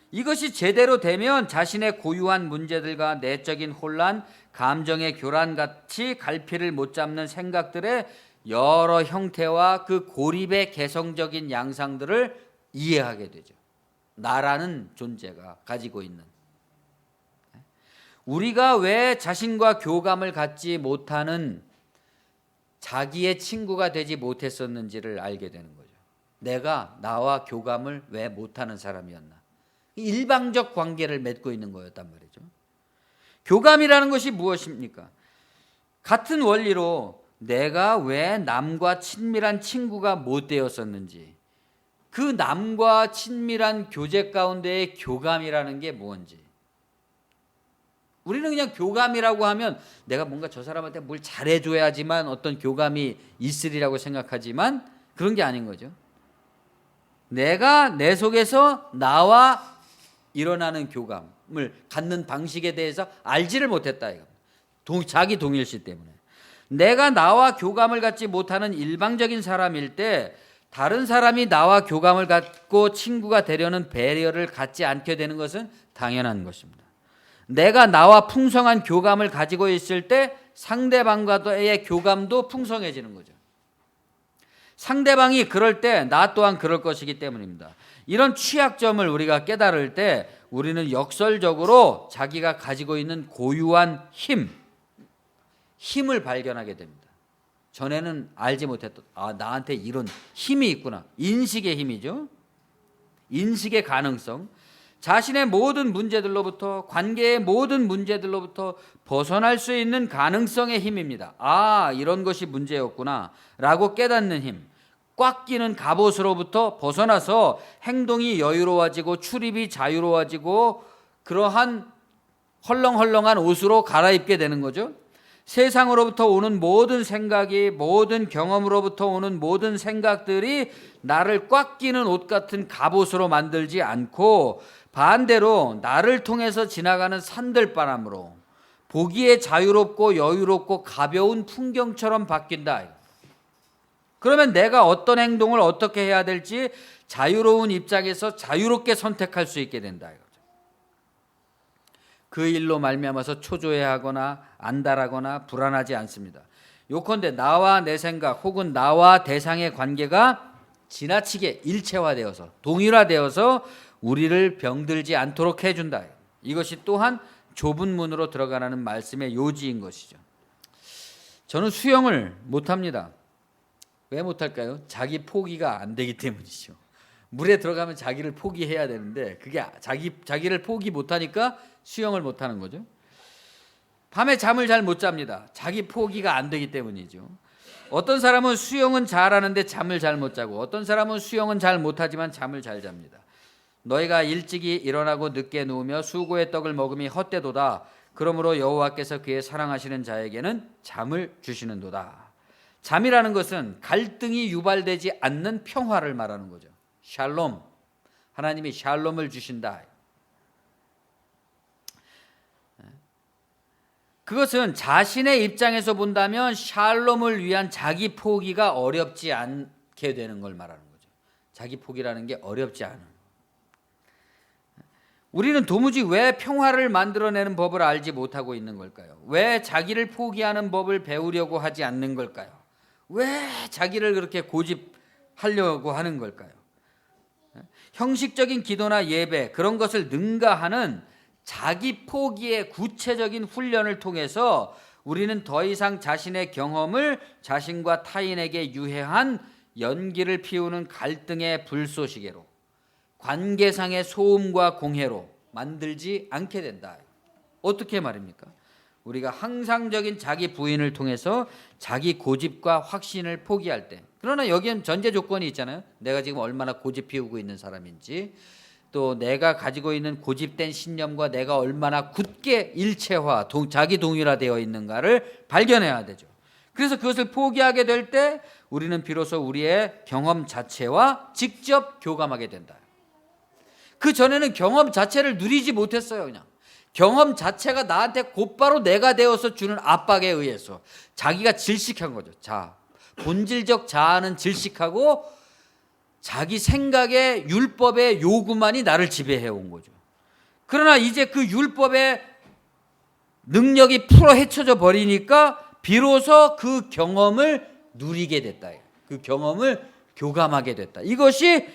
이것이 제대로 되면 자신의 고유한 문제들과 내적인 혼란, 감정의 교란같이 갈피를 못 잡는 생각들의 여러 형태와 그 고립의 개성적인 양상들을 이해하게 되죠. 나라는 존재가 가지고 있는. 우리가 왜 자신과 교감을 갖지 못하는 자기의 친구가 되지 못했었는지를 알게 되는 거죠. 내가 나와 교감을 왜 못하는 사람이었나. 일방적 관계를 맺고 있는 거였단 말이죠. 교감이라는 것이 무엇입니까? 같은 원리로 내가 왜 남과 친밀한 친구가 못 되었었는지, 그 남과 친밀한 교제 가운데의 교감이라는 게 뭔지. 우리는 그냥 교감이라고 하면 내가 뭔가 저 사람한테 뭘 잘해줘야지만 어떤 교감이 있으리라고 생각하지만 그런 게 아닌 거죠. 내가 내 속에서 나와 일어나는 교감을 갖는 방식에 대해서 알지를 못했다 이겁니다. 자기 동일시 때문에. 내가 나와 교감을 갖지 못하는 일방적인 사람일 때 다른 사람이 나와 교감을 갖고 친구가 되려는 배려를 갖지 않게 되는 것은 당연한 것입니다. 내가 나와 풍성한 교감을 가지고 있을 때 상대방과의 교감도 풍성해지는 거죠. 상대방이 그럴 때 나 또한 그럴 것이기 때문입니다. 이런 취약점을 우리가 깨달을 때 우리는 역설적으로 자기가 가지고 있는 고유한 힘을 발견하게 됩니다. 전에는 알지 못했던 나한테 이런 힘이 있구나. 인식의 힘이죠. 인식의 가능성. 자신의 모든 문제들로부터, 관계의 모든 문제들로부터 벗어날 수 있는 가능성의 힘입니다. 이런 것이 문제였구나 라고 깨닫는 힘. 꽉 끼는 갑옷으로부터 벗어나서 행동이 여유로워지고 출입이 자유로워지고 그러한 헐렁헐렁한 옷으로 갈아입게 되는 거죠. 세상으로부터 오는 모든 생각이, 모든 경험으로부터 오는 모든 생각들이 나를 꽉 끼는 옷 같은 갑옷으로 만들지 않고 반대로 나를 통해서 지나가는 산들바람으로 보기에 자유롭고 여유롭고 가벼운 풍경처럼 바뀐다. 그러면 내가 어떤 행동을 어떻게 해야 될지 자유로운 입장에서 자유롭게 선택할 수 있게 된다. 그 일로 말미암아서 초조해하거나 안달하거나 불안하지 않습니다. 요컨대 나와 내 생각 혹은 나와 대상의 관계가 지나치게 일체화되어서 동일화되어서 우리를 병들지 않도록 해준다. 이것이 또한 좁은 문으로 들어가라는 말씀의 요지인 것이죠. 저는 수영을 못합니다. 왜 못할까요? 자기 포기가 안 되기 때문이죠. 물에 들어가면 자기를 포기해야 되는데 그게 자기를 포기 못하니까 수영을 못하는 거죠. 밤에 잠을 잘 못 잡니다. 자기 포기가 안 되기 때문이죠. 어떤 사람은 수영은 잘하는데 잠을 잘 못 자고 어떤 사람은 수영은 잘 못하지만 잠을 잘 잡니다. 너희가 일찍이 일어나고 늦게 누우며 수고의 떡을 먹음이 헛되도다. 그러므로 여호와께서 그의 사랑하시는 자에게는 잠을 주시는도다. 잠이라는 것은 갈등이 유발되지 않는 평화를 말하는 거죠. 샬롬. 하나님이 샬롬을 주신다. 그것은 자신의 입장에서 본다면 샬롬을 위한 자기 포기가 어렵지 않게 되는 걸 말하는 거죠. 자기 포기라는 게 어렵지 않은. 우리는 도무지 왜 평화를 만들어내는 법을 알지 못하고 있는 걸까요? 왜 자기를 포기하는 법을 배우려고 하지 않는 걸까요? 왜 자기를 그렇게 고집하려고 하는 걸까요? 형식적인 기도나 예배 그런 것을 능가하는 자기 포기의 구체적인 훈련을 통해서 우리는 더 이상 자신의 경험을 자신과 타인에게 유해한 연기를 피우는 갈등의 불쏘시개로 관계상의 소음과 공해로 만들지 않게 된다. 어떻게 말입니까? 우리가 항상적인 자기 부인을 통해서 자기 고집과 확신을 포기할 때, 그러나 여기엔 전제 조건이 있잖아요. 내가 지금 얼마나 고집 피우고 있는 사람인지, 또 내가 가지고 있는 고집된 신념과 내가 얼마나 굳게 일체화, 자기 동일화되어 있는가를 발견해야 되죠. 그래서 그것을 포기하게 될 때 우리는 비로소 우리의 경험 자체와 직접 교감하게 된다. 그 전에는 경험 자체를 누리지 못했어요. 그냥 경험 자체가 나한테 곧바로 내가 되어서 주는 압박에 의해서 자기가 질식한 거죠. 본질적 자아는 질식하고 자기 생각의 율법의 요구만이 나를 지배해 온 거죠. 그러나 이제 그 율법의 능력이 풀어 헤쳐져 버리니까 비로소 그 경험을 누리게 됐다. 그 경험을 교감하게 됐다. 이것이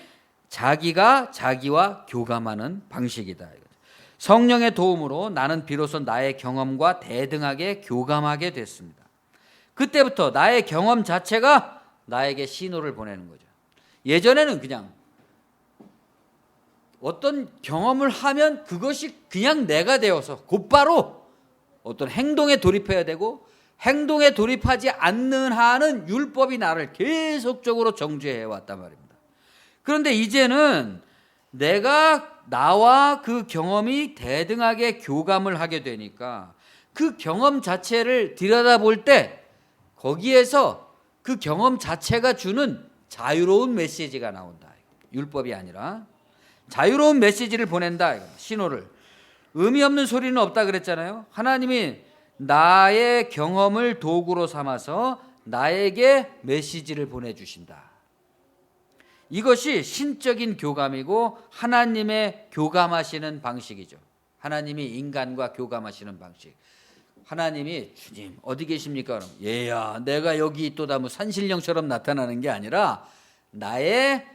자기가 자기와 교감하는 방식이다. 성령의 도움으로 나는 비로소 나의 경험과 대등하게 교감하게 됐습니다. 그때부터 나의 경험 자체가 나에게 신호를 보내는 거죠. 예전에는 그냥 어떤 경험을 하면 그것이 그냥 내가 되어서 곧바로 어떤 행동에 돌입해야 되고, 행동에 돌입하지 않는 한은 율법이 나를 계속적으로 정죄해 왔단 말입니다. 그런데 이제는 내가 나와 그 경험이 대등하게 교감을 하게 되니까 그 경험 자체를 들여다볼 때 거기에서 그 경험 자체가 주는 자유로운 메시지가 나온다. 율법이 아니라 자유로운 메시지를 보낸다. 신호를. 의미 없는 소리는 없다 그랬잖아요. 하나님이 나의 경험을 도구로 삼아서 나에게 메시지를 보내주신다. 이것이 신적인 교감이고 하나님의 교감하시는 방식이죠. 하나님이 인간과 교감하시는 방식. 하나님이 주님 어디 계십니까? 그럼 얘야 내가 여기 있도다 뭐 산신령처럼 나타나는 게 아니라 나의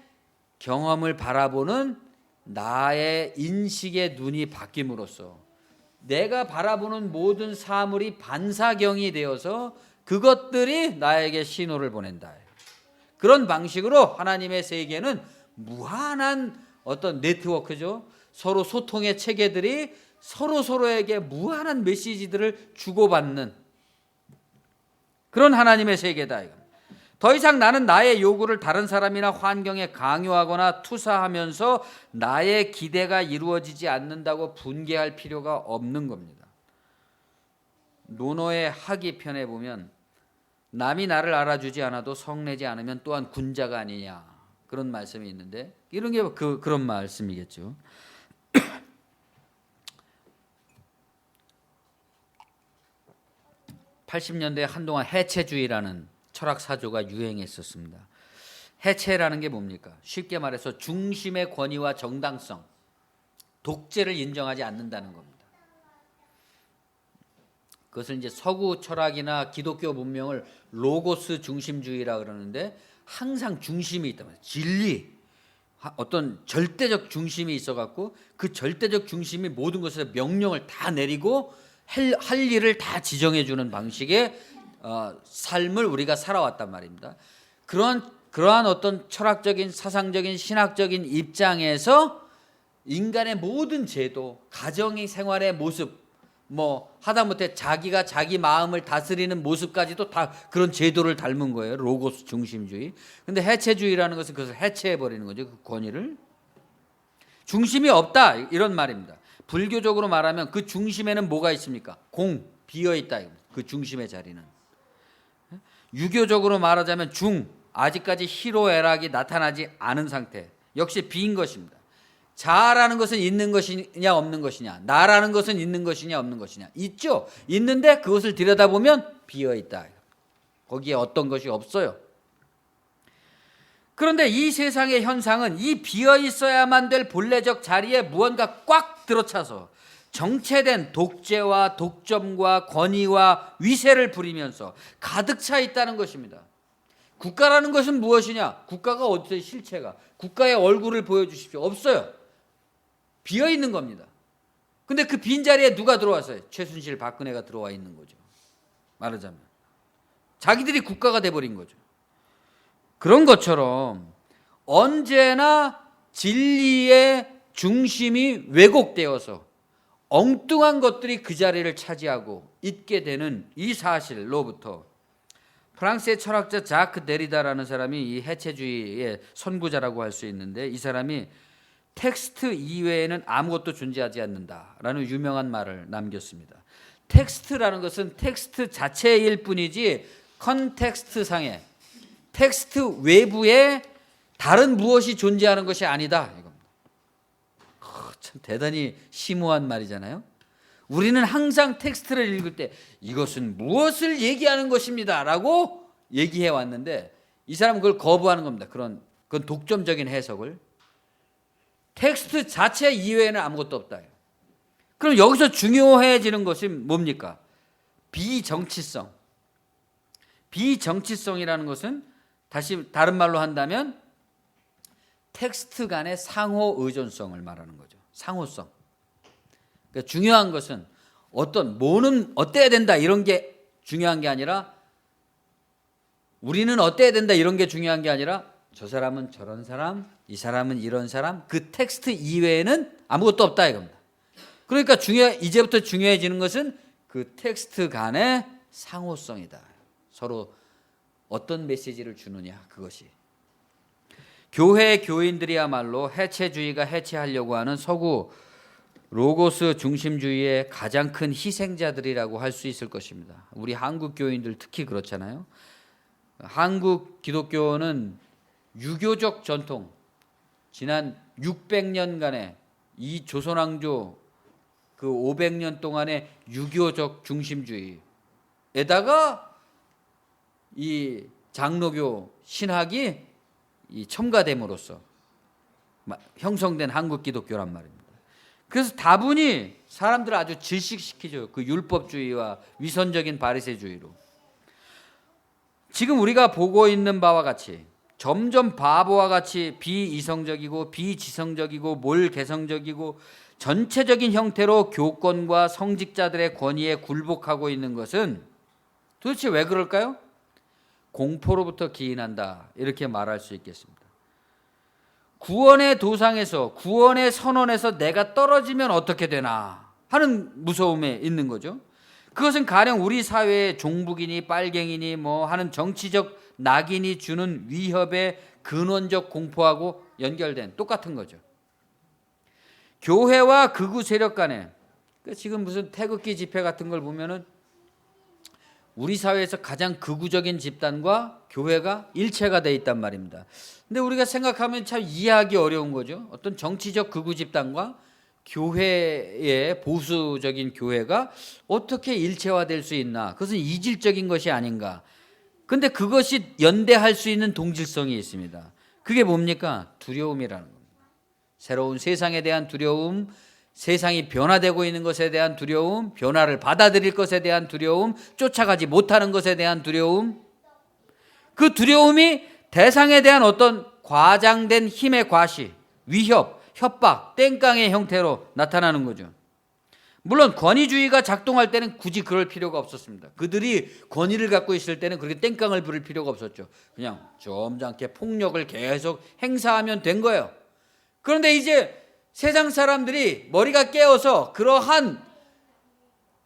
경험을 바라보는 나의 인식의 눈이 바뀜으로써 내가 바라보는 모든 사물이 반사경이 되어서 그것들이 나에게 신호를 보낸다. 그런 방식으로 하나님의 세계는 무한한 어떤 네트워크죠. 서로 소통의 체계들이 서로에게 무한한 메시지들을 주고받는 그런 하나님의 세계다. 더 이상 나는 나의 요구를 다른 사람이나 환경에 강요하거나 투사하면서 나의 기대가 이루어지지 않는다고 분개할 필요가 없는 겁니다. 논어의 하기 편에 보면 남이 나를 알아주지 않아도 성내지 않으면 또한 군자가 아니냐, 그런 말씀이 있는데 이런 게 그런 말씀이겠죠. 80년대에 한동안 해체주의라는 철학 사조가 유행했었습니다. 해체라는 게 뭡니까? 쉽게 말해서 중심의 권위와 정당성, 독재를 인정하지 않는다는 겁니다. 그것을 이제 서구 철학이나 기독교 문명을 로고스 중심주의라 그러는데, 항상 중심이 있단 말이에요. 진리, 어떤 절대적 중심이 있어갖고 그 절대적 중심이 모든 것에 명령을 다 내리고 할 일을 다 지정해주는 방식의 삶을 우리가 살아왔단 말입니다. 그러한 어떤 철학적인, 사상적인, 신학적인 입장에서 인간의 모든 제도, 가정의 생활의 모습, 뭐 하다못해 자기가 자기 마음을 다스리는 모습까지도 다 그런 제도를 닮은 거예요. 로고스 중심주의. 근데 해체주의라는 것은 그것을 해체해 버리는 거죠. 그 권위를. 중심이 없다, 이런 말입니다. 불교적으로 말하면 그 중심에는 뭐가 있습니까? 비어 있다. 그 중심의 자리는. 유교적으로 말하자면 아직까지 희로애락이 나타나지 않은 상태. 역시 비인 것입니다. 자라는 것은 있는 것이냐 없는 것이냐, 나라는 것은 있는 것이냐 없는 것이냐. 있죠. 있는데 그것을 들여다보면 비어 있다. 거기에 어떤 것이 없어요. 그런데 이 세상의 현상은 이 비어 있어야만 될 본래적 자리에 무언가 꽉 들어차서 정체된 독재와 독점과 권위와 위세를 부리면서 가득 차 있다는 것입니다. 국가라는 것은 무엇이냐? 국가가 어디서 실체가? 국가의 얼굴을 보여주십시오. 없어요. 비어 있는 겁니다. 근데 그 빈자리에 누가 들어왔어요? 최순실, 박근혜가 들어와 있는 거죠. 말하자면 자기들이 국가가 돼버린 거죠. 그런 것처럼 언제나 진리의 중심이 왜곡되어서 엉뚱한 것들이 그 자리를 차지하고 있게 되는 이 사실로부터 프랑스의 철학자 자크 데리다라는 사람이 이 해체주의의 선구자라고 할 수 있는데, 이 사람이 텍스트 이외에는 아무것도 존재하지 않는다라는 유명한 말을 남겼습니다. 텍스트라는 것은 텍스트 자체일 뿐이지 컨텍스트 상에, 텍스트 외부에 다른 무엇이 존재하는 것이 아니다, 이겁니다. 참 대단히 심오한 말이잖아요. 우리는 항상 텍스트를 읽을 때 이것은 무엇을 얘기하는 것입니다 라고 얘기해 왔는데, 이 사람은 그걸 거부하는 겁니다. 그건 독점적인 해석을. 텍스트 자체 이외에는 아무것도 없다. 그럼 여기서 중요해지는 것이 뭡니까? 비정치성. 비정치성이라는 것은 다시 다른 말로 한다면 텍스트 간의 상호 의존성을 말하는 거죠. 상호성. 그러니까 중요한 것은 뭐는 어때야 된다 이런 게 중요한 게 아니라, 우리는 어때야 된다 이런 게 중요한 게 아니라, 저 사람은 저런 사람, 이 사람은 이런 사람, 그 텍스트 이외에는 아무것도 없다 이겁니다. 그러니까 이제부터 중요해지는 것은 그 텍스트 간의 상호성이다. 서로 어떤 메시지를 주느냐, 그것이. 교회 교인들이야말로 해체주의가 해체하려고 하는 서구 로고스 중심주의의 가장 큰 희생자들이라고 할 수 있을 것입니다. 우리 한국 교인들 특히 그렇잖아요. 한국 기독교는 유교적 전통, 지난 600년간의 이 조선왕조 그 500년 동안의 유교적 중심주의에다가 이 장로교 신학이 이 첨가됨으로써 형성된 한국 기독교란 말입니다. 그래서 다분히 사람들을 아주 질식시키죠. 그 율법주의와 위선적인 바리새주의로. 지금 우리가 보고 있는 바와 같이 점점 바보와 같이 비이성적이고 비지성적이고 몰개성적이고 전체적인 형태로 교권과 성직자들의 권위에 굴복하고 있는 것은 도대체 왜 그럴까요? 공포로부터 기인한다, 이렇게 말할 수 있겠습니다. 구원의 도상에서, 구원의 선언에서 내가 떨어지면 어떻게 되나 하는 무서움에 있는 거죠. 그것은 가령 우리 사회의 종북이니 빨갱이니 뭐 하는 정치적 낙인이 주는 위협의 근원적 공포하고 연결된 똑같은 거죠. 교회와 극우 세력 간에 지금 무슨 태극기 집회 같은 걸 보면은 우리 사회에서 가장 극우적인 집단과 교회가 일체가 돼 있단 말입니다. 근데 우리가 생각하면 참 이해하기 어려운 거죠. 어떤 정치적 극우 집단과 교회의 보수적인 교회가 어떻게 일체화될 수 있나? 그것은 이질적인 것이 아닌가? 근데 그것이 연대할 수 있는 동질성이 있습니다. 그게 뭡니까? 두려움이라는 겁니다. 새로운 세상에 대한 두려움, 세상이 변화되고 있는 것에 대한 두려움, 변화를 받아들일 것에 대한 두려움, 쫓아가지 못하는 것에 대한 두려움. 그 두려움이 대상에 대한 어떤 과장된 힘의 과시, 위협, 협박, 땡깡의 형태로 나타나는 거죠. 물론 권위주의가 작동할 때는 굳이 그럴 필요가 없었습니다. 그들이 권위를 갖고 있을 때는 그렇게 땡깡을 부릴 필요가 없었죠. 그냥 점잖게 폭력을 계속 행사하면 된 거예요. 그런데 이제 세상 사람들이 머리가 깨어서 그러한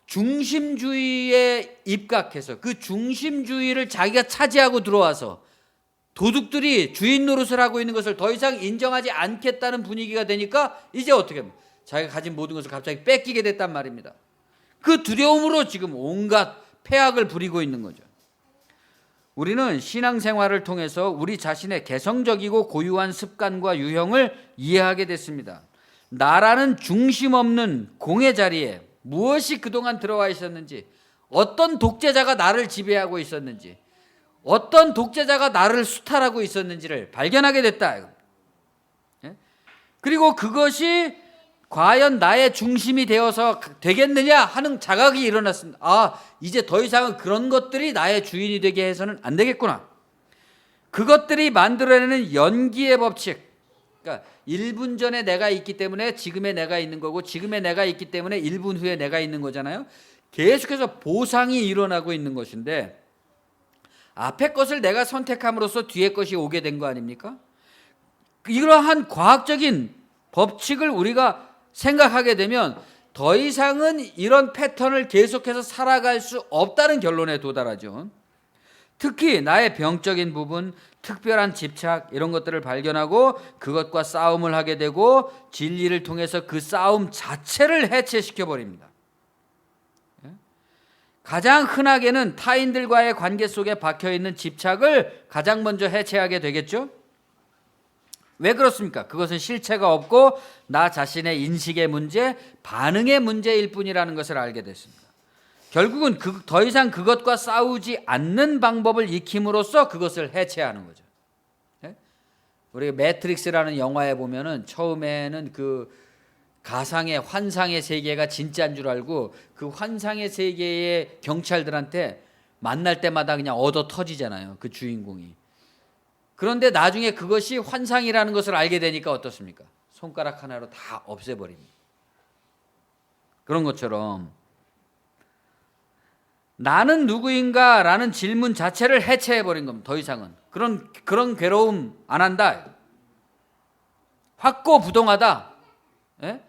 중심주의에 입각해서 그 중심주의를 자기가 차지하고 들어와서 도둑들이 주인 노릇을 하고 있는 것을 더 이상 인정하지 않겠다는 분위기가 되니까 이제 어떻게 합니까? 자기가 가진 모든 것을 갑자기 뺏기게 됐단 말입니다. 그 두려움으로 지금 온갖 폐악을 부리고 있는 거죠. 우리는 신앙생활을 통해서 우리 자신의 개성적이고 고유한 습관과 유형을 이해하게 됐습니다. 나라는 중심 없는 공의 자리에 무엇이 그동안 들어와 있었는지, 어떤 독재자가 나를 지배하고 있었는지, 어떤 독재자가 나를 수탈하고 있었는지를 발견하게 됐다. 그리고 그것이 과연 나의 중심이 되어서 되겠느냐 하는 자각이 일어났습니다. 아, 이제 더 이상은 그런 것들이 나의 주인이 되게 해서는 안 되겠구나. 그것들이 만들어내는 연기의 법칙. 그러니까 1분 전에 내가 있기 때문에 지금의 내가 있는 거고, 지금의 내가 있기 때문에 1분 후에 내가 있는 거잖아요. 계속해서 보상이 일어나고 있는 것인데, 앞의 것을 내가 선택함으로써 뒤의 것이 오게 된 거 아닙니까? 이러한 과학적인 법칙을 우리가 생각하게 되면 더 이상은 이런 패턴을 계속해서 살아갈 수 없다는 결론에 도달하죠. 특히 나의 병적인 부분, 특별한 집착 이런 것들을 발견하고 그것과 싸움을 하게 되고 진리를 통해서 그 싸움 자체를 해체시켜버립니다. 가장 흔하게는 타인들과의 관계 속에 박혀있는 집착을 가장 먼저 해체하게 되겠죠. 왜 그렇습니까? 그것은 실체가 없고 나 자신의 인식의 문제, 반응의 문제일 뿐이라는 것을 알게 됐습니다. 결국은 더 이상 그것과 싸우지 않는 방법을 익힘으로써 그것을 해체하는 거죠. 우리 매트릭스라는 영화에 보면은 처음에는 그 가상의 환상의 세계가 진짜인 줄 알고 그 환상의 세계의 경찰들한테 만날 때마다 그냥 얻어 터지잖아요. 그 주인공이. 그런데 나중에 그것이 환상이라는 것을 알게 되니까 어떻습니까? 손가락 하나로 다 없애버립니다. 그런 것처럼 나는 누구인가 라는 질문 자체를 해체해버린 겁니다. 더 이상은 그런 괴로움 안 한다. 확고부동하다. 예?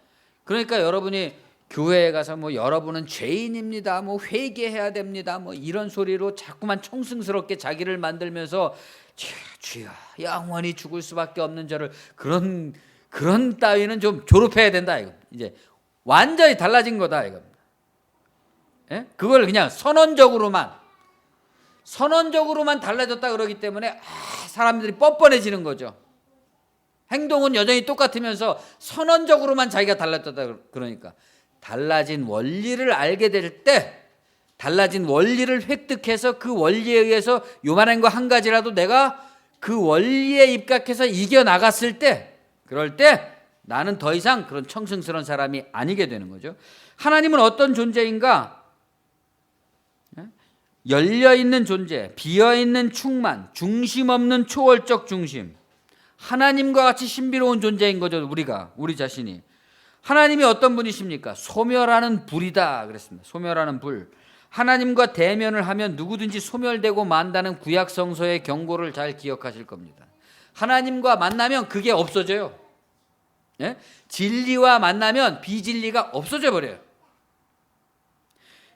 그러니까 여러분이 교회에 가서 뭐 여러분은 죄인입니다, 뭐 회개해야 됩니다, 뭐 이런 소리로 자꾸만 청승스럽게 자기를 만들면서 주여 영원히 죽을 수밖에 없는 저를 그런 따위는 좀 졸업해야 된다 이거. 이제 완전히 달라진 거다 이거. 예? 그걸 그냥 선언적으로만 달라졌다 그러기 때문에 사람들이 뻔뻔해지는 거죠. 행동은 여전히 똑같으면서 선언적으로만 자기가 달라졌다 그러니까 달라진 원리를 알게 될 때, 달라진 원리를 획득해서 그 원리에 의해서 요만한 거 한 가지라도 내가 그 원리에 입각해서 이겨나갔을 때, 그럴 때 나는 더 이상 그런 청승스러운 사람이 아니게 되는 거죠. 하나님은 어떤 존재인가? 열려있는 존재, 비어있는 충만, 중심 없는 초월적 중심, 하나님과 같이 신비로운 존재인 거죠. 우리 자신이. 하나님이 어떤 분이십니까? 소멸하는 불이다 그랬습니다. 소멸하는 불. 하나님과 대면을 하면 누구든지 소멸되고 만다는 구약 성서의 경고를 잘 기억하실 겁니다. 하나님과 만나면 그게 없어져요. 예? 진리와 만나면 비진리가 없어져 버려요.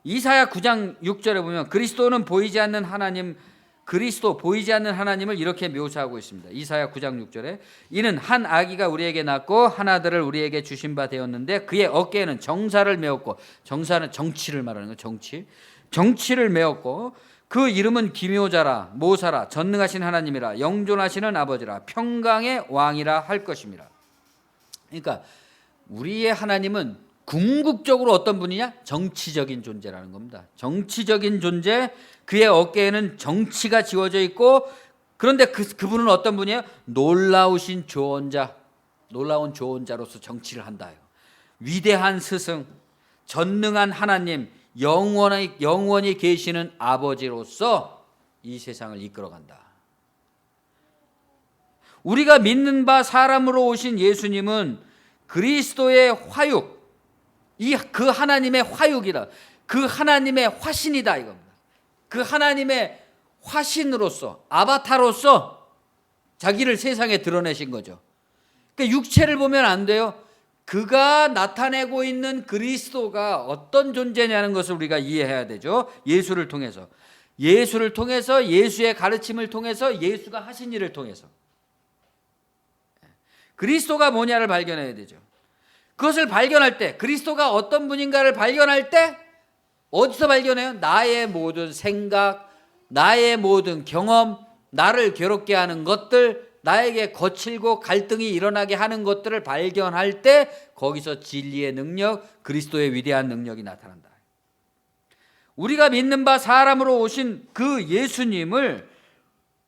이사야 9장 6절에 보면 그리스도는 보이지 않는 하나님, 그리스도 보이지 않는 하나님을 이렇게 묘사하고 있습니다. 이사야 9장 6절에 이는 한 아기가 우리에게 낳고 한 아들을 우리에게 주신 바 되었는데 그의 어깨에는 정사를 메었고, 정사는 정치를 말하는 거예요. 정치를 메었고 그 이름은 기묘자라 모사라 전능하신 하나님이라 영존하시는 아버지라 평강의 왕이라 할 것입니다. 그러니까 우리의 하나님은 궁극적으로 어떤 분이냐? 정치적인 존재라는 겁니다. 정치적인 존재, 그의 어깨에는 정치가 지워져 있고, 그런데 그분은 어떤 분이에요? 놀라우신 조언자, 놀라운 조언자로서 정치를 한다. 위대한 스승, 전능한 하나님, 영원히 계시는 아버지로서 이 세상을 이끌어간다. 우리가 믿는 바 사람으로 오신 예수님은 그리스도의 화육, 그 하나님의 화육이다. 그 하나님의 화신이다 이겁니다. 그 하나님의 화신으로서, 아바타로서 자기를 세상에 드러내신 거죠. 그러니까 육체를 보면 안 돼요. 그가 나타내고 있는 그리스도가 어떤 존재냐는 것을 우리가 이해해야 되죠. 예수를 통해서, 예수의 가르침을 통해서, 예수가 하신 일을 통해서 그리스도가 뭐냐를 발견해야 되죠. 그것을 발견할 때, 그리스도가 어떤 분인가를 발견할 때 어디서 발견해요? 나의 모든 생각, 나의 모든 경험, 나를 괴롭게 하는 것들, 나에게 거칠고 갈등이 일어나게 하는 것들을 발견할 때 거기서 진리의 능력, 그리스도의 위대한 능력이 나타난다. 우리가 믿는 바 사람으로 오신 그 예수님을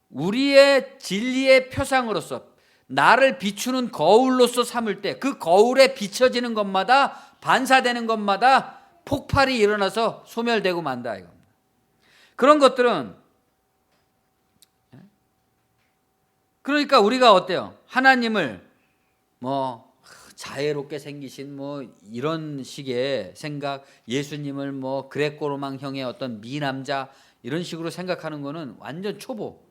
우리의 진리의 표상으로서, 나를 비추는 거울로서 삼을 때 그 거울에 비춰지는 것마다, 반사되는 것마다 폭발이 일어나서 소멸되고 만다 이겁니다. 그런 것들은, 그러니까 우리가 어때요? 하나님을 자애롭게 생기신 이런 식의 생각, 예수님을 그레코로망형의 어떤 미남자 이런 식으로 생각하는 거는 완전 초보,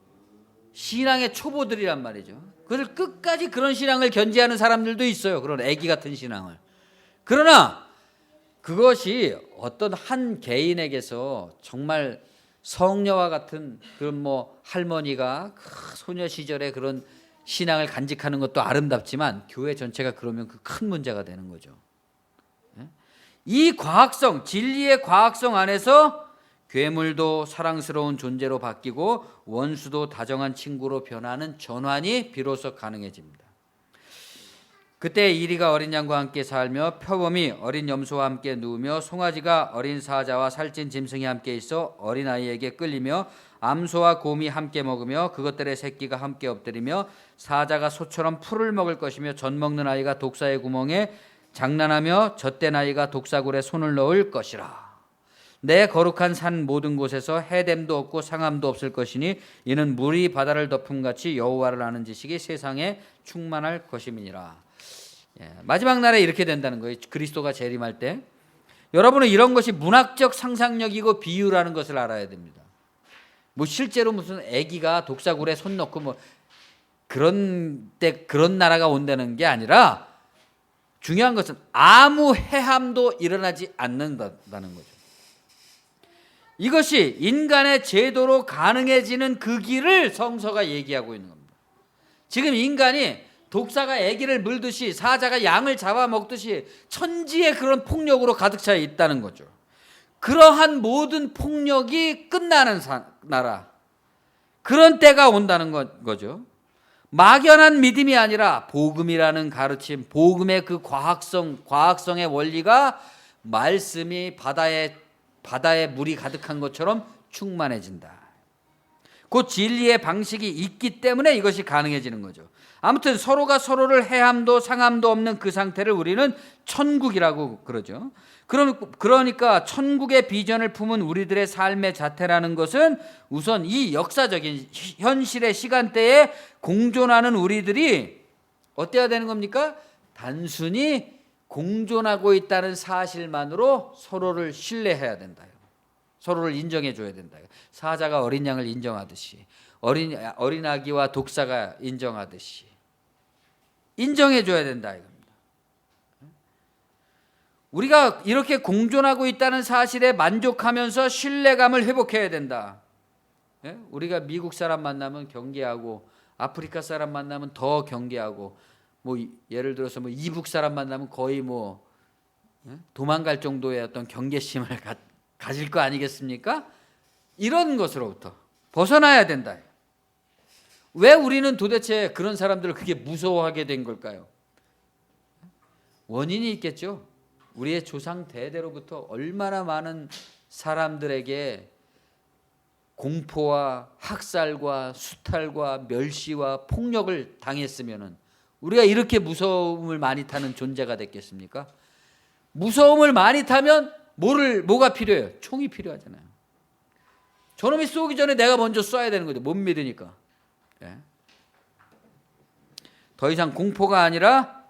신앙의 초보들이란 말이죠. 그걸 끝까지 그런 신앙을 견지하는 사람들도 있어요. 그런 애기 같은 신앙을. 그러나 그것이 어떤 한 개인에게서 정말 성녀와 같은 그런 할머니가 소녀 시절에 그런 신앙을 간직하는 것도 아름답지만 교회 전체가 그러면 그 큰 문제가 되는 거죠. 이 과학성, 진리의 과학성 안에서 괴물도 사랑스러운 존재로 바뀌고 원수도 다정한 친구로 변하는 전환이 비로소 가능해집니다. 그때 이리가 어린 양과 함께 살며 표범이 어린 염소와 함께 누우며 송아지가 어린 사자와 살찐 짐승이 함께 있어 어린아이에게 끌리며 암소와 곰이 함께 먹으며 그것들의 새끼가 함께 엎드리며 사자가 소처럼 풀을 먹을 것이며 젖 먹는 아이가 독사의 구멍에 장난하며 젖된 아이가 독사굴에 손을 넣을 것이라. 내 거룩한 산 모든 곳에서 해됨도 없고 상함도 없을 것이니 이는 물이 바다를 덮음같이 여호와를 아는 지식이 세상에 충만할 것임이니라. 마지막 날에 이렇게 된다는 거예요. 그리스도가 재림할 때. 여러분은 이런 것이 문학적 상상력이고 비유라는 것을 알아야 됩니다. 실제로 무슨 아기가 독사굴에 손 넣고 그런 때 그런 나라가 온다는 게 아니라 중요한 것은 아무 해함도 일어나지 않는다는 거죠. 이것이 인간의 제도로 가능해지는 그 길을 성서가 얘기하고 있는 겁니다. 지금 인간이 독사가 아기를 물듯이 사자가 양을 잡아먹듯이 천지의 그런 폭력으로 가득 차 있다는 거죠. 그러한 모든 폭력이 끝나는 나라, 그런 때가 온다는 거죠. 막연한 믿음이 아니라 복음이라는 가르침, 복음의 그 과학성의 원리가 말씀이 바다에 물이 가득한 것처럼 충만해진다. 그 진리의 방식이 있기 때문에 이것이 가능해지는 거죠. 아무튼 서로가 서로를 해함도 상함도 없는 그 상태를 우리는 천국이라고 그러죠. 그러니까 천국의 비전을 품은 우리들의 삶의 자태라는 것은 우선 이 역사적인 현실의 시간대에 공존하는 우리들이 어때야 되는 겁니까? 단순히 공존하고 있다는 사실만으로 서로를 신뢰해야 된다. 서로를 인정해 줘야 된다. 사자가 어린 양을 인정하듯이, 어린 아기와 독사가 인정하듯이 인정해 줘야 된다 이겁니다. 우리가 이렇게 공존하고 있다는 사실에 만족하면서 신뢰감을 회복해야 된다. 예? 우리가 미국 사람 만나면 경계하고 아프리카 사람 만나면 더 경계하고 뭐 예를 들어서 뭐 이북 사람 만나면 거의 뭐 도망갈 정도의 어떤 경계심을 가질 거 아니겠습니까? 이런 것으로부터 벗어나야 된다. 왜 우리는 도대체 그런 사람들을 그렇게 무서워하게 된 걸까요? 원인이 있겠죠. 우리의 조상 대대로부터 얼마나 많은 사람들에게 공포와 학살과 수탈과 멸시와 폭력을 당했으면은 우리가 이렇게 무서움을 많이 타는 존재가 됐겠습니까? 무서움을 많이 타면 뭐가 필요해요? 총이 필요하잖아요. 저놈이 쏘기 전에 내가 먼저 쏴야 되는 거죠. 못 믿으니까. 네. 더 이상 공포가 아니라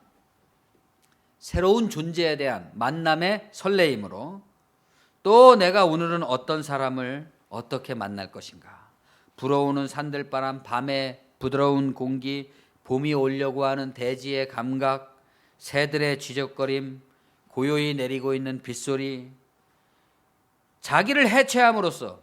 새로운 존재에 대한 만남의 설레임으로 또 내가 오늘은 어떤 사람을 어떻게 만날 것인가. 불어오는 산들바람, 밤의 부드러운 공기, 봄이 오려고 하는 대지의 감각, 새들의 쥐적거림, 고요히 내리고 있는 빗소리, 자기를 해체함으로써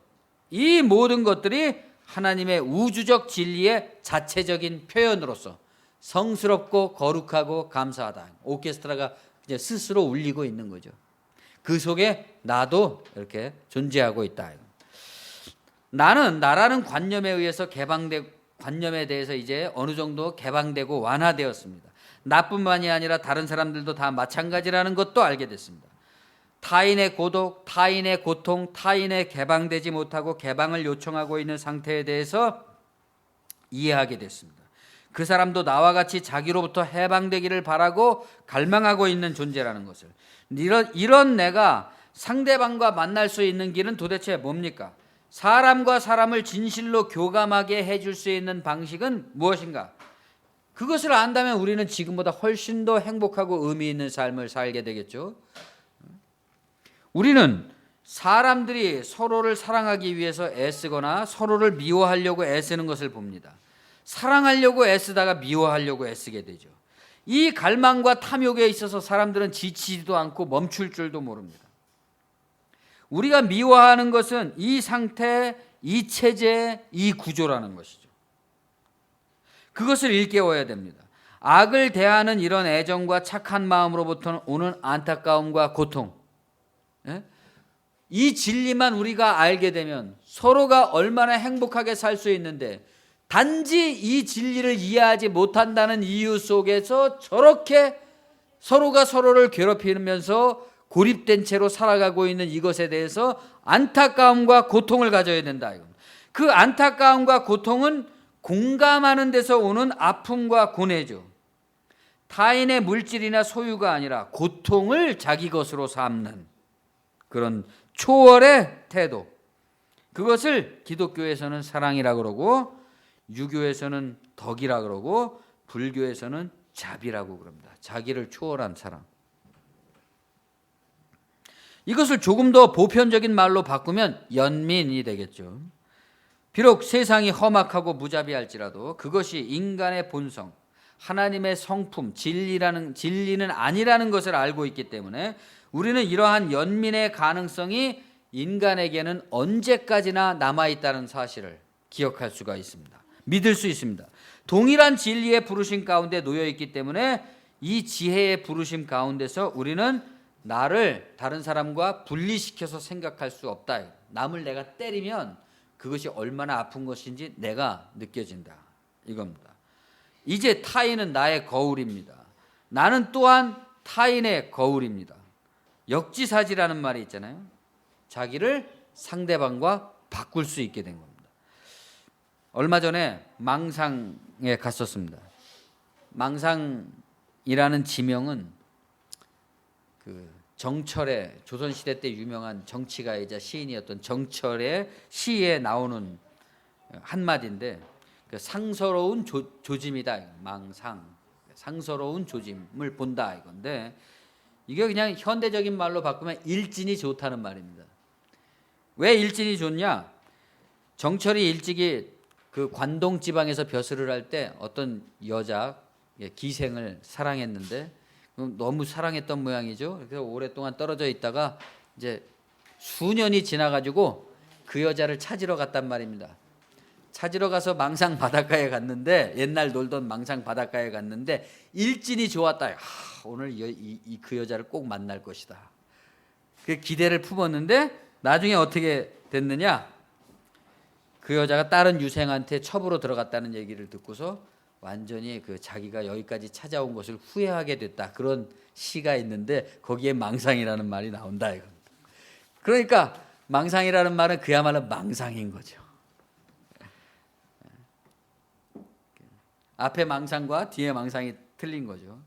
이 모든 것들이 하나님의 우주적 진리의 자체적인 표현으로서 성스럽고 거룩하고 감사하다. 오케스트라가 이제 스스로 울리고 있는 거죠. 그 속에 나도 이렇게 존재하고 있다. 나는 나라는 관념에 의해서 관념에 대해서 이제 어느 정도 개방되고 완화되었습니다. 나뿐만이 아니라 다른 사람들도 다 마찬가지라는 것도 알게 됐습니다. 타인의 고독, 타인의 고통, 타인의 개방되지 못하고 개방을 요청하고 있는 상태에 대해서 이해하게 됐습니다. 그 사람도 나와 같이 자기로부터 해방되기를 바라고 갈망하고 있는 존재라는 것을. 이런 내가 상대방과 만날 수 있는 길은 도대체 뭡니까? 사람과 사람을 진실로 교감하게 해줄 수 있는 방식은 무엇인가? 그것을 안다면 우리는 지금보다 훨씬 더 행복하고 의미 있는 삶을 살게 되겠죠. 우리는 사람들이 서로를 사랑하기 위해서 애쓰거나 서로를 미워하려고 애쓰는 것을 봅니다. 사랑하려고 애쓰다가 미워하려고 애쓰게 되죠. 이 갈망과 탐욕에 있어서 사람들은 지치지도 않고 멈출 줄도 모릅니다. 우리가 미워하는 것은 이 상태, 이 체제, 이 구조라는 것이죠. 그것을 일깨워야 됩니다. 악을 대하는 이런 애정과 착한 마음으로부터 오는 안타까움과 고통, 이 진리만 우리가 알게 되면 서로가 얼마나 행복하게 살 수 있는데, 단지 이 진리를 이해하지 못한다는 이유 속에서 저렇게 서로가 서로를 괴롭히면서 고립된 채로 살아가고 있는 이것에 대해서 안타까움과 고통을 가져야 된다. 그 안타까움과 고통은 공감하는 데서 오는 아픔과 고뇌죠. 타인의 물질이나 소유가 아니라 고통을 자기 것으로 삼는 그런 초월의 태도. 그것을 기독교에서는 사랑이라고 그러고, 유교에서는 덕이라고 그러고, 불교에서는 자비라고 그럽니다. 자기를 초월한 사랑. 이것을 조금 더 보편적인 말로 바꾸면 연민이 되겠죠. 비록 세상이 험악하고 무자비할지라도 그것이 인간의 본성, 하나님의 성품, 진리는 아니라는 것을 알고 있기 때문에 우리는 이러한 연민의 가능성이 인간에게는 언제까지나 남아있다는 사실을 기억할 수가 있습니다. 믿을 수 있습니다. 동일한 진리의 부르심 가운데 놓여있기 때문에 이 지혜의 부르심 가운데서 우리는 나를 다른 사람과 분리시켜서 생각할 수 없다. 남을 내가 때리면 그것이 얼마나 아픈 것인지 내가 느껴진다. 이겁니다. 이제 타인은 나의 거울입니다. 나는 또한 타인의 거울입니다. 역지사지라는 말이 있잖아요. 자기를 상대방과 바꿀 수 있게 된 겁니다. 얼마 전에 망상에 갔었습니다. 망상이라는 지명은 정철의 조선시대 때 유명한 정치가이자 시인이었던 정철의 시에 나오는 한마디인데, 상서로운 조짐이다. 망상, 상서로운 조짐을 본다 이건데, 이게 그냥 현대적인 말로 바꾸면 일진이 좋다는 말입니다. 왜 일진이 좋냐? 정철이 일찍이 그 관동 지방에서 벼슬을 할 때 어떤 여자 기생을 사랑했는데 너무 사랑했던 모양이죠. 그래서 오랫동안 떨어져 있다가 이제 수년이 지나가지고 그 여자를 찾으러 갔단 말입니다. 찾으러 가서 망상 바닷가에 갔는데, 옛날 놀던 망상 바닷가에 갔는데 일진이 좋았다. 오늘 그 여자를 꼭 만날 것이다. 그 기대를 품었는데 나중에 어떻게 됐느냐? 그 여자가 다른 유생한테 첩으로 들어갔다는 얘기를 듣고서 완전히 그 자기가 여기까지 찾아온 것을 후회하게 됐다. 그런 시가 있는데 거기에 망상이라는 말이 나온다 이겁니다. 그러니까 망상이라는 말은 그야말로 망상인 거죠. 앞에 망상과 뒤에 망상이 틀린 거죠.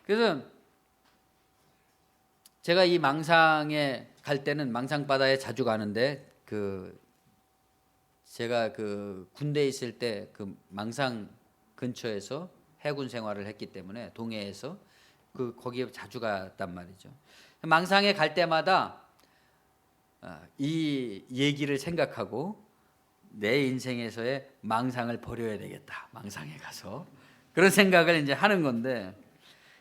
그래서 제가 이 망상에 갈 때는 망상바다에 자주 가는데, 제가 군대에 있을 때 그 망상 근처에서 해군 생활을 했기 때문에 동해에서 거기에 자주 갔단 말이죠. 망상에 갈 때마다 이 얘기를 생각하고 내 인생에서의 망상을 버려야 되겠다. 망상에 가서 그런 생각을 이제 하는 건데,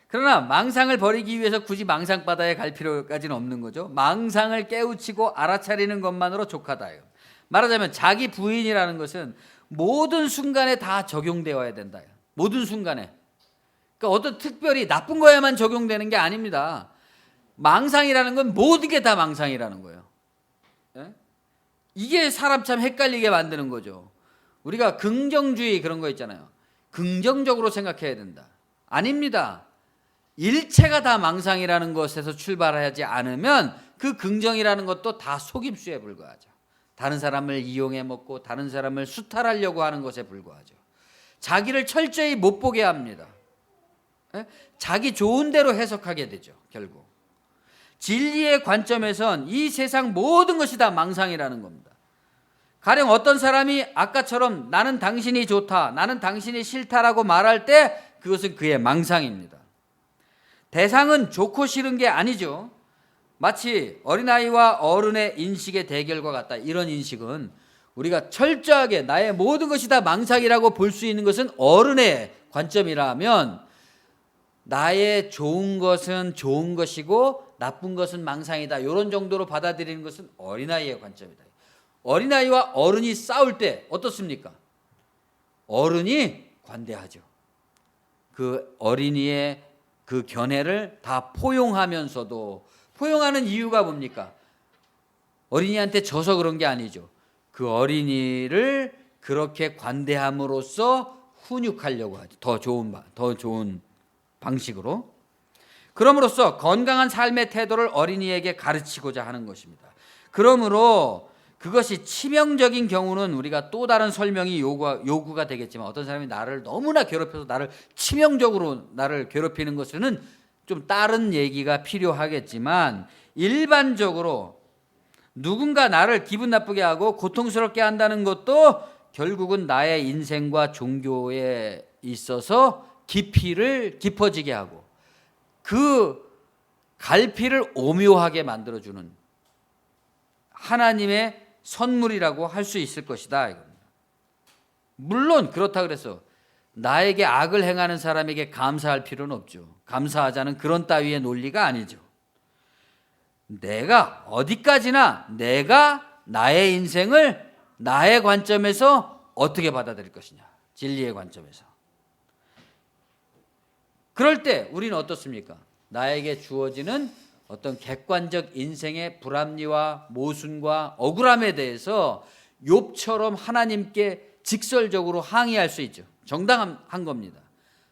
그러나 망상을 버리기 위해서 굳이 망상바다에 갈 필요까지는 없는 거죠. 망상을 깨우치고 알아차리는 것만으로 족하다. 말하자면 자기 부인이라는 것은 모든 순간에 다 적용되어야 된다. 모든 순간에. 그러니까 어떤 특별히 나쁜 거에만 적용되는 게 아닙니다. 망상이라는 건 모든 게 다 망상이라는 거예요. 예? 이게 사람 참 헷갈리게 만드는 거죠. 우리가 긍정주의 그런 거 있잖아요. 긍정적으로 생각해야 된다. 아닙니다. 일체가 다 망상이라는 것에서 출발하지 않으면 그 긍정이라는 것도 다 속임수에 불과하죠. 다른 사람을 이용해 먹고 다른 사람을 수탈하려고 하는 것에 불과하죠. 자기를 철저히 못 보게 합니다. 자기 좋은 대로 해석하게 되죠. 결국 진리의 관점에선 이 세상 모든 것이 다 망상이라는 겁니다. 가령 어떤 사람이 아까처럼 나는 당신이 좋다, 나는 당신이 싫다라고 말할 때 그것은 그의 망상입니다. 대상은 좋고 싫은 게 아니죠. 마치 어린아이와 어른의 인식의 대결과 같다. 이런 인식은 우리가 철저하게 나의 모든 것이 다 망상이라고 볼 수 있는 것은 어른의 관점이라면, 나의 좋은 것은 좋은 것이고 나쁜 것은 망상이다, 이런 정도로 받아들이는 것은 어린아이의 관점이다. 어린아이와 어른이 싸울 때 어떻습니까? 어른이 관대하죠. 그 어린이의 그 견해를 다 포용하면서도, 포용하는 이유가 뭡니까? 어린이한테 져서 그런 게 아니죠. 그 어린이를 그렇게 관대함으로써 훈육하려고 하죠. 더 좋은 방식으로. 그럼으로써 건강한 삶의 태도를 어린이에게 가르치고자 하는 것입니다. 그러므로 그것이 치명적인 경우는 우리가 또 다른 설명이 요구가 되겠지만, 어떤 사람이 나를 너무나 괴롭혀서 나를 치명적으로 나를 괴롭히는 것은 좀 다른 얘기가 필요하겠지만, 일반적으로 누군가 나를 기분 나쁘게 하고 고통스럽게 한다는 것도 결국은 나의 인생과 종교에 있어서 깊이를 깊어지게 하고 그 갈피를 오묘하게 만들어주는 하나님의 선물이라고 할 수 있을 것이다 이겁니다. 물론 그렇다 그래서 나에게 악을 행하는 사람에게 감사할 필요는 없죠. 감사하자는 그런 따위의 논리가 아니죠. 내가 어디까지나 내가 나의 인생을 나의 관점에서 어떻게 받아들일 것이냐, 진리의 관점에서. 그럴 때 우리는 어떻습니까? 나에게 주어지는 어떤 객관적 인생의 불합리와 모순과 억울함에 대해서 욥처럼 하나님께 직설적으로 항의할 수 있죠. 정당한 겁니다.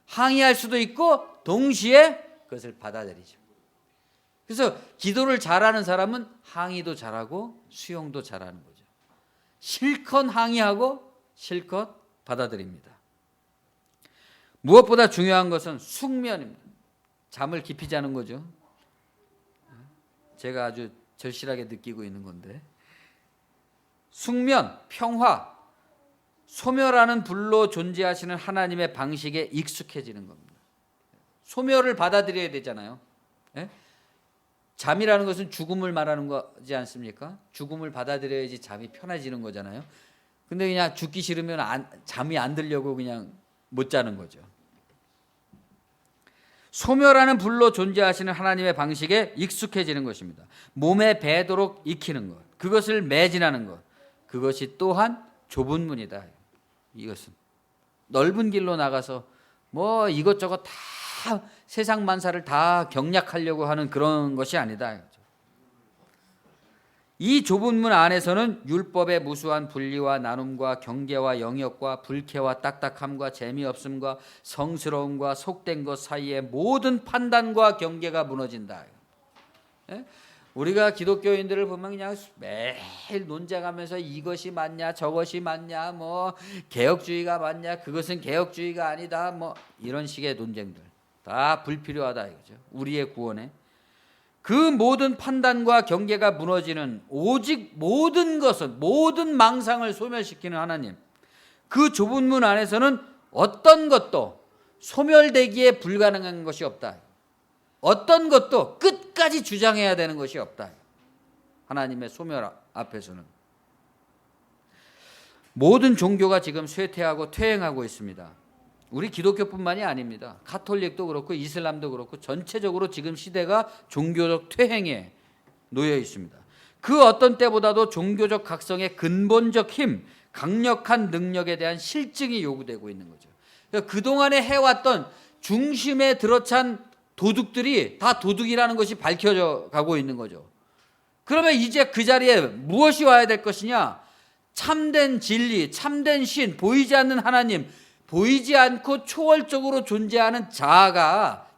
항의할 수도 있고 동시에 그것을 받아들이죠. 그래서 기도를 잘하는 사람은 항의도 잘하고 수용도 잘하는 거죠. 실컷 항의하고 실컷 받아들입니다. 무엇보다 중요한 것은 숙면입니다. 잠을 깊이 자는 거죠. 제가 아주 절실하게 느끼고 있는 건데, 숙면, 평화, 소멸하는 불로 존재하시는 하나님의 방식에 익숙해지는 겁니다. 소멸을 받아들여야 되잖아요. 예? 잠이라는 것은 죽음을 말하는 거지 않습니까? 죽음을 받아들여야지 잠이 편해지는 거잖아요. 근데 그냥 죽기 싫으면 잠이 안 들려고 그냥 못 자는 거죠. 소멸하는 불로 존재하시는 하나님의 방식에 익숙해지는 것입니다. 몸에 배도록 익히는 것, 그것을 매진하는 것, 그것이 또한 좁은 문이다. 이것은 넓은 길로 나가서 뭐 이것저것 다 세상 만사를 다 경략하려고 하는 그런 것이 아니다. 이 좁은 문 안에서는 율법의 무수한 분리와 나눔과 경계와 영역과 불쾌와 딱딱함과 재미없음과 성스러움과 속된 것 사이의 모든 판단과 경계가 무너진다. 예? 우리가 기독교인들을 보면 그냥 매일 논쟁하면서 이것이 맞냐 저것이 맞냐 뭐 개혁주의가 맞냐 그것은 개혁주의가 아니다 뭐 이런 식의 논쟁들 다 불필요하다 이거죠. 우리의 구원에 그 모든 판단과 경계가 무너지는 오직 모든 것은 모든 망상을 소멸시키는 하나님, 그 좁은 문 안에서는 어떤 것도 소멸되기에 불가능한 것이 없다. 어떤 것도 끝까지 주장해야 되는 것이 없다. 하나님의 소멸 앞에서는 모든 종교가 지금 쇠퇴하고 퇴행하고 있습니다. 우리 기독교뿐만이 아닙니다. 가톨릭도 그렇고 이슬람도 그렇고 전체적으로 지금 시대가 종교적 퇴행에 놓여 있습니다. 그 어떤 때보다도 종교적 각성의 근본적 힘, 강력한 능력에 대한 실증이 요구되고 있는 거죠. 그러니까 그동안에 해왔던 중심에 들어찬 도둑들이 다 도둑이라는 것이 밝혀져 가고 있는 거죠. 그러면 이제 그 자리에 무엇이 와야 될 것이냐? 참된 진리, 참된 신, 보이지 않는 하나님, 보이지 않고 초월적으로 존재하는 자아가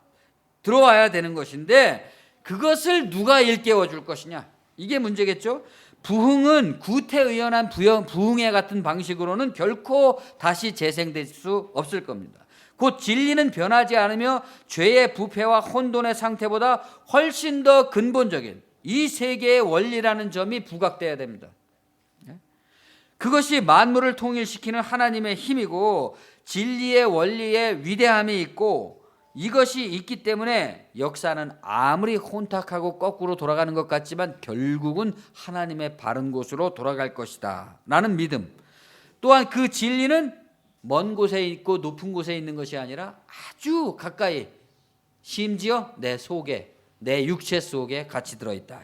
들어와야 되는 것인데 그것을 누가 일깨워 줄 것이냐? 이게 문제겠죠. 부흥은 구태의연한 부흥회 같은 방식으로는 결코 다시 재생될 수 없을 겁니다. 곧 진리는 변하지 않으며 죄의 부패와 혼돈의 상태보다 훨씬 더 근본적인 이 세계의 원리라는 점이 부각돼야 됩니다. 그것이 만물을 통일시키는 하나님의 힘이고 진리의 원리에 위대함이 있고 이것이 있기 때문에 역사는 아무리 혼탁하고 거꾸로 돌아가는 것 같지만 결국은 하나님의 바른 곳으로 돌아갈 것이다 라는 믿음, 또한 그 진리는 먼 곳에 있고 높은 곳에 있는 것이 아니라 아주 가까이 심지어 내 속에 내 육체 속에 같이 들어있다.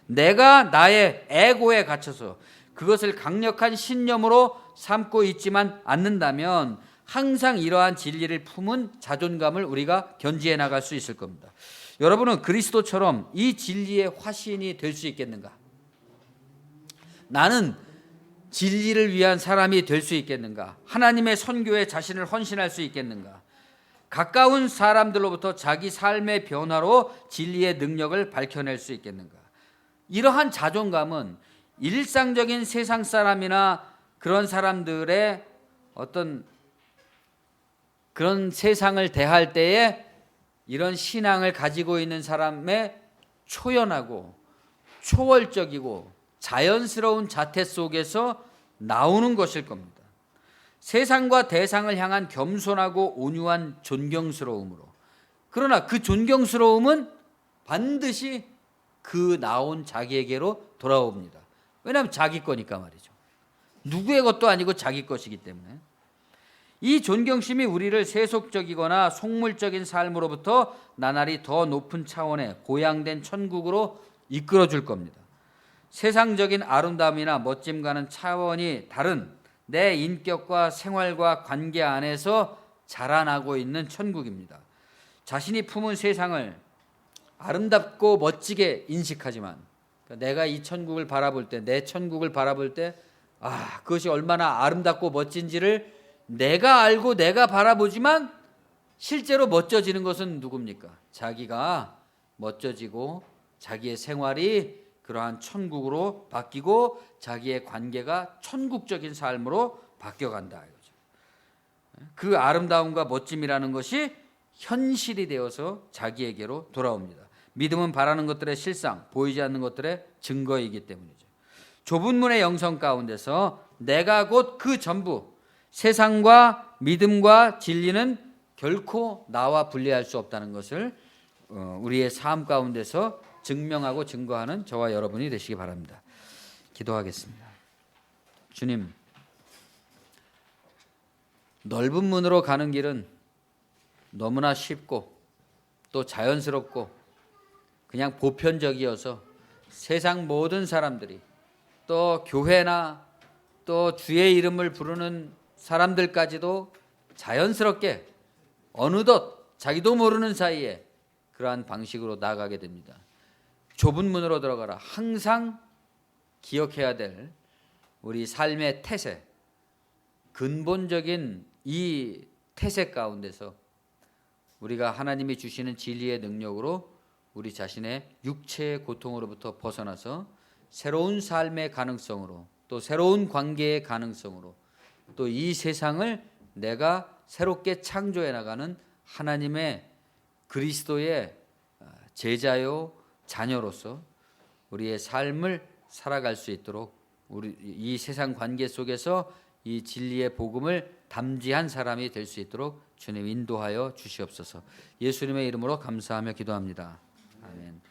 내가 나의 에고에 갇혀서 그것을 강력한 신념으로 삼고 있지만 않는다면 항상 이러한 진리를 품은 자존감을 우리가 견지해 나갈 수 있을 겁니다. 여러분은 그리스도처럼 이 진리의 화신이 될 수 있겠는가? 나는 진리를 위한 사람이 될 수 있겠는가? 하나님의 선교에 자신을 헌신할 수 있겠는가? 가까운 사람들로부터 자기 삶의 변화로 진리의 능력을 밝혀낼 수 있겠는가? 이러한 자존감은 일상적인 세상 사람이나 그런 사람들의 어떤 그런 세상을 대할 때에 이런 신앙을 가지고 있는 사람의 초연하고 초월적이고 자연스러운 자태 속에서 나오는 것일 겁니다. 세상과 대상을 향한 겸손하고 온유한 존경스러움으로. 그러나 그 존경스러움은 반드시 그 나온 자기에게로 돌아옵니다. 왜냐하면 자기 거니까 말이죠. 누구의 것도 아니고 자기 것이기 때문에. 이 존경심이 우리를 세속적이거나 속물적인 삶으로부터 나날이 더 높은 차원의 고양된 천국으로 이끌어 줄 겁니다. 세상적인 아름다움이나 멋짐과는 차원이 다른 내 인격과 생활과 관계 안에서 자라나고 있는 천국입니다. 자신이 품은 세상을 아름답고 멋지게 인식하지만 내가 이 천국을 바라볼 때, 내 천국을 바라볼 때 그것이 얼마나 아름답고 멋진지를 내가 알고 내가 바라보지만 실제로 멋져지는 것은 누굽니까? 자기가 멋져지고 자기의 생활이 그러한 천국으로 바뀌고 자기의 관계가 천국적인 삶으로 바뀌어간다. 그 아름다움과 멋짐이라는 것이 현실이 되어서 자기에게로 돌아옵니다. 믿음은 바라는 것들의 실상, 보이지 않는 것들의 증거이기 때문이죠. 좁은 문의 영성 가운데서 내가 곧 그 전부, 세상과 믿음과 진리는 결코 나와 분리할 수 없다는 것을 우리의 삶 가운데서 증명하고 증거하는 저와 여러분이 되시기 바랍니다. 기도하겠습니다. 주님, 넓은 문으로 가는 길은 너무나 쉽고 또 자연스럽고 그냥 보편적이어서 세상 모든 사람들이 또 교회나 또 주의 이름을 부르는 사람들까지도 자연스럽게 어느덧 자기도 모르는 사이에 그러한 방식으로 나아가게 됩니다. 좁은 문으로 들어가라. 항상 기억해야 될 우리 삶의 태세, 근본적인 이 태세 가운데서 우리가 하나님이 주시는 진리의 능력으로 우리 자신의 육체의 고통으로부터 벗어나서 새로운 삶의 가능성으로, 또 새로운 관계의 가능성으로, 또 이 세상을 내가 새롭게 창조해 나가는 하나님의 그리스도의 제자요 자녀로서 우리의 삶을 살아갈 수 있도록 우리 이 세상 관계 속에서 이 진리의 복음을 담지한 사람이 될 수 있도록 주님 인도하여 주시옵소서. 예수님의 이름으로 감사하며 기도합니다. 아멘.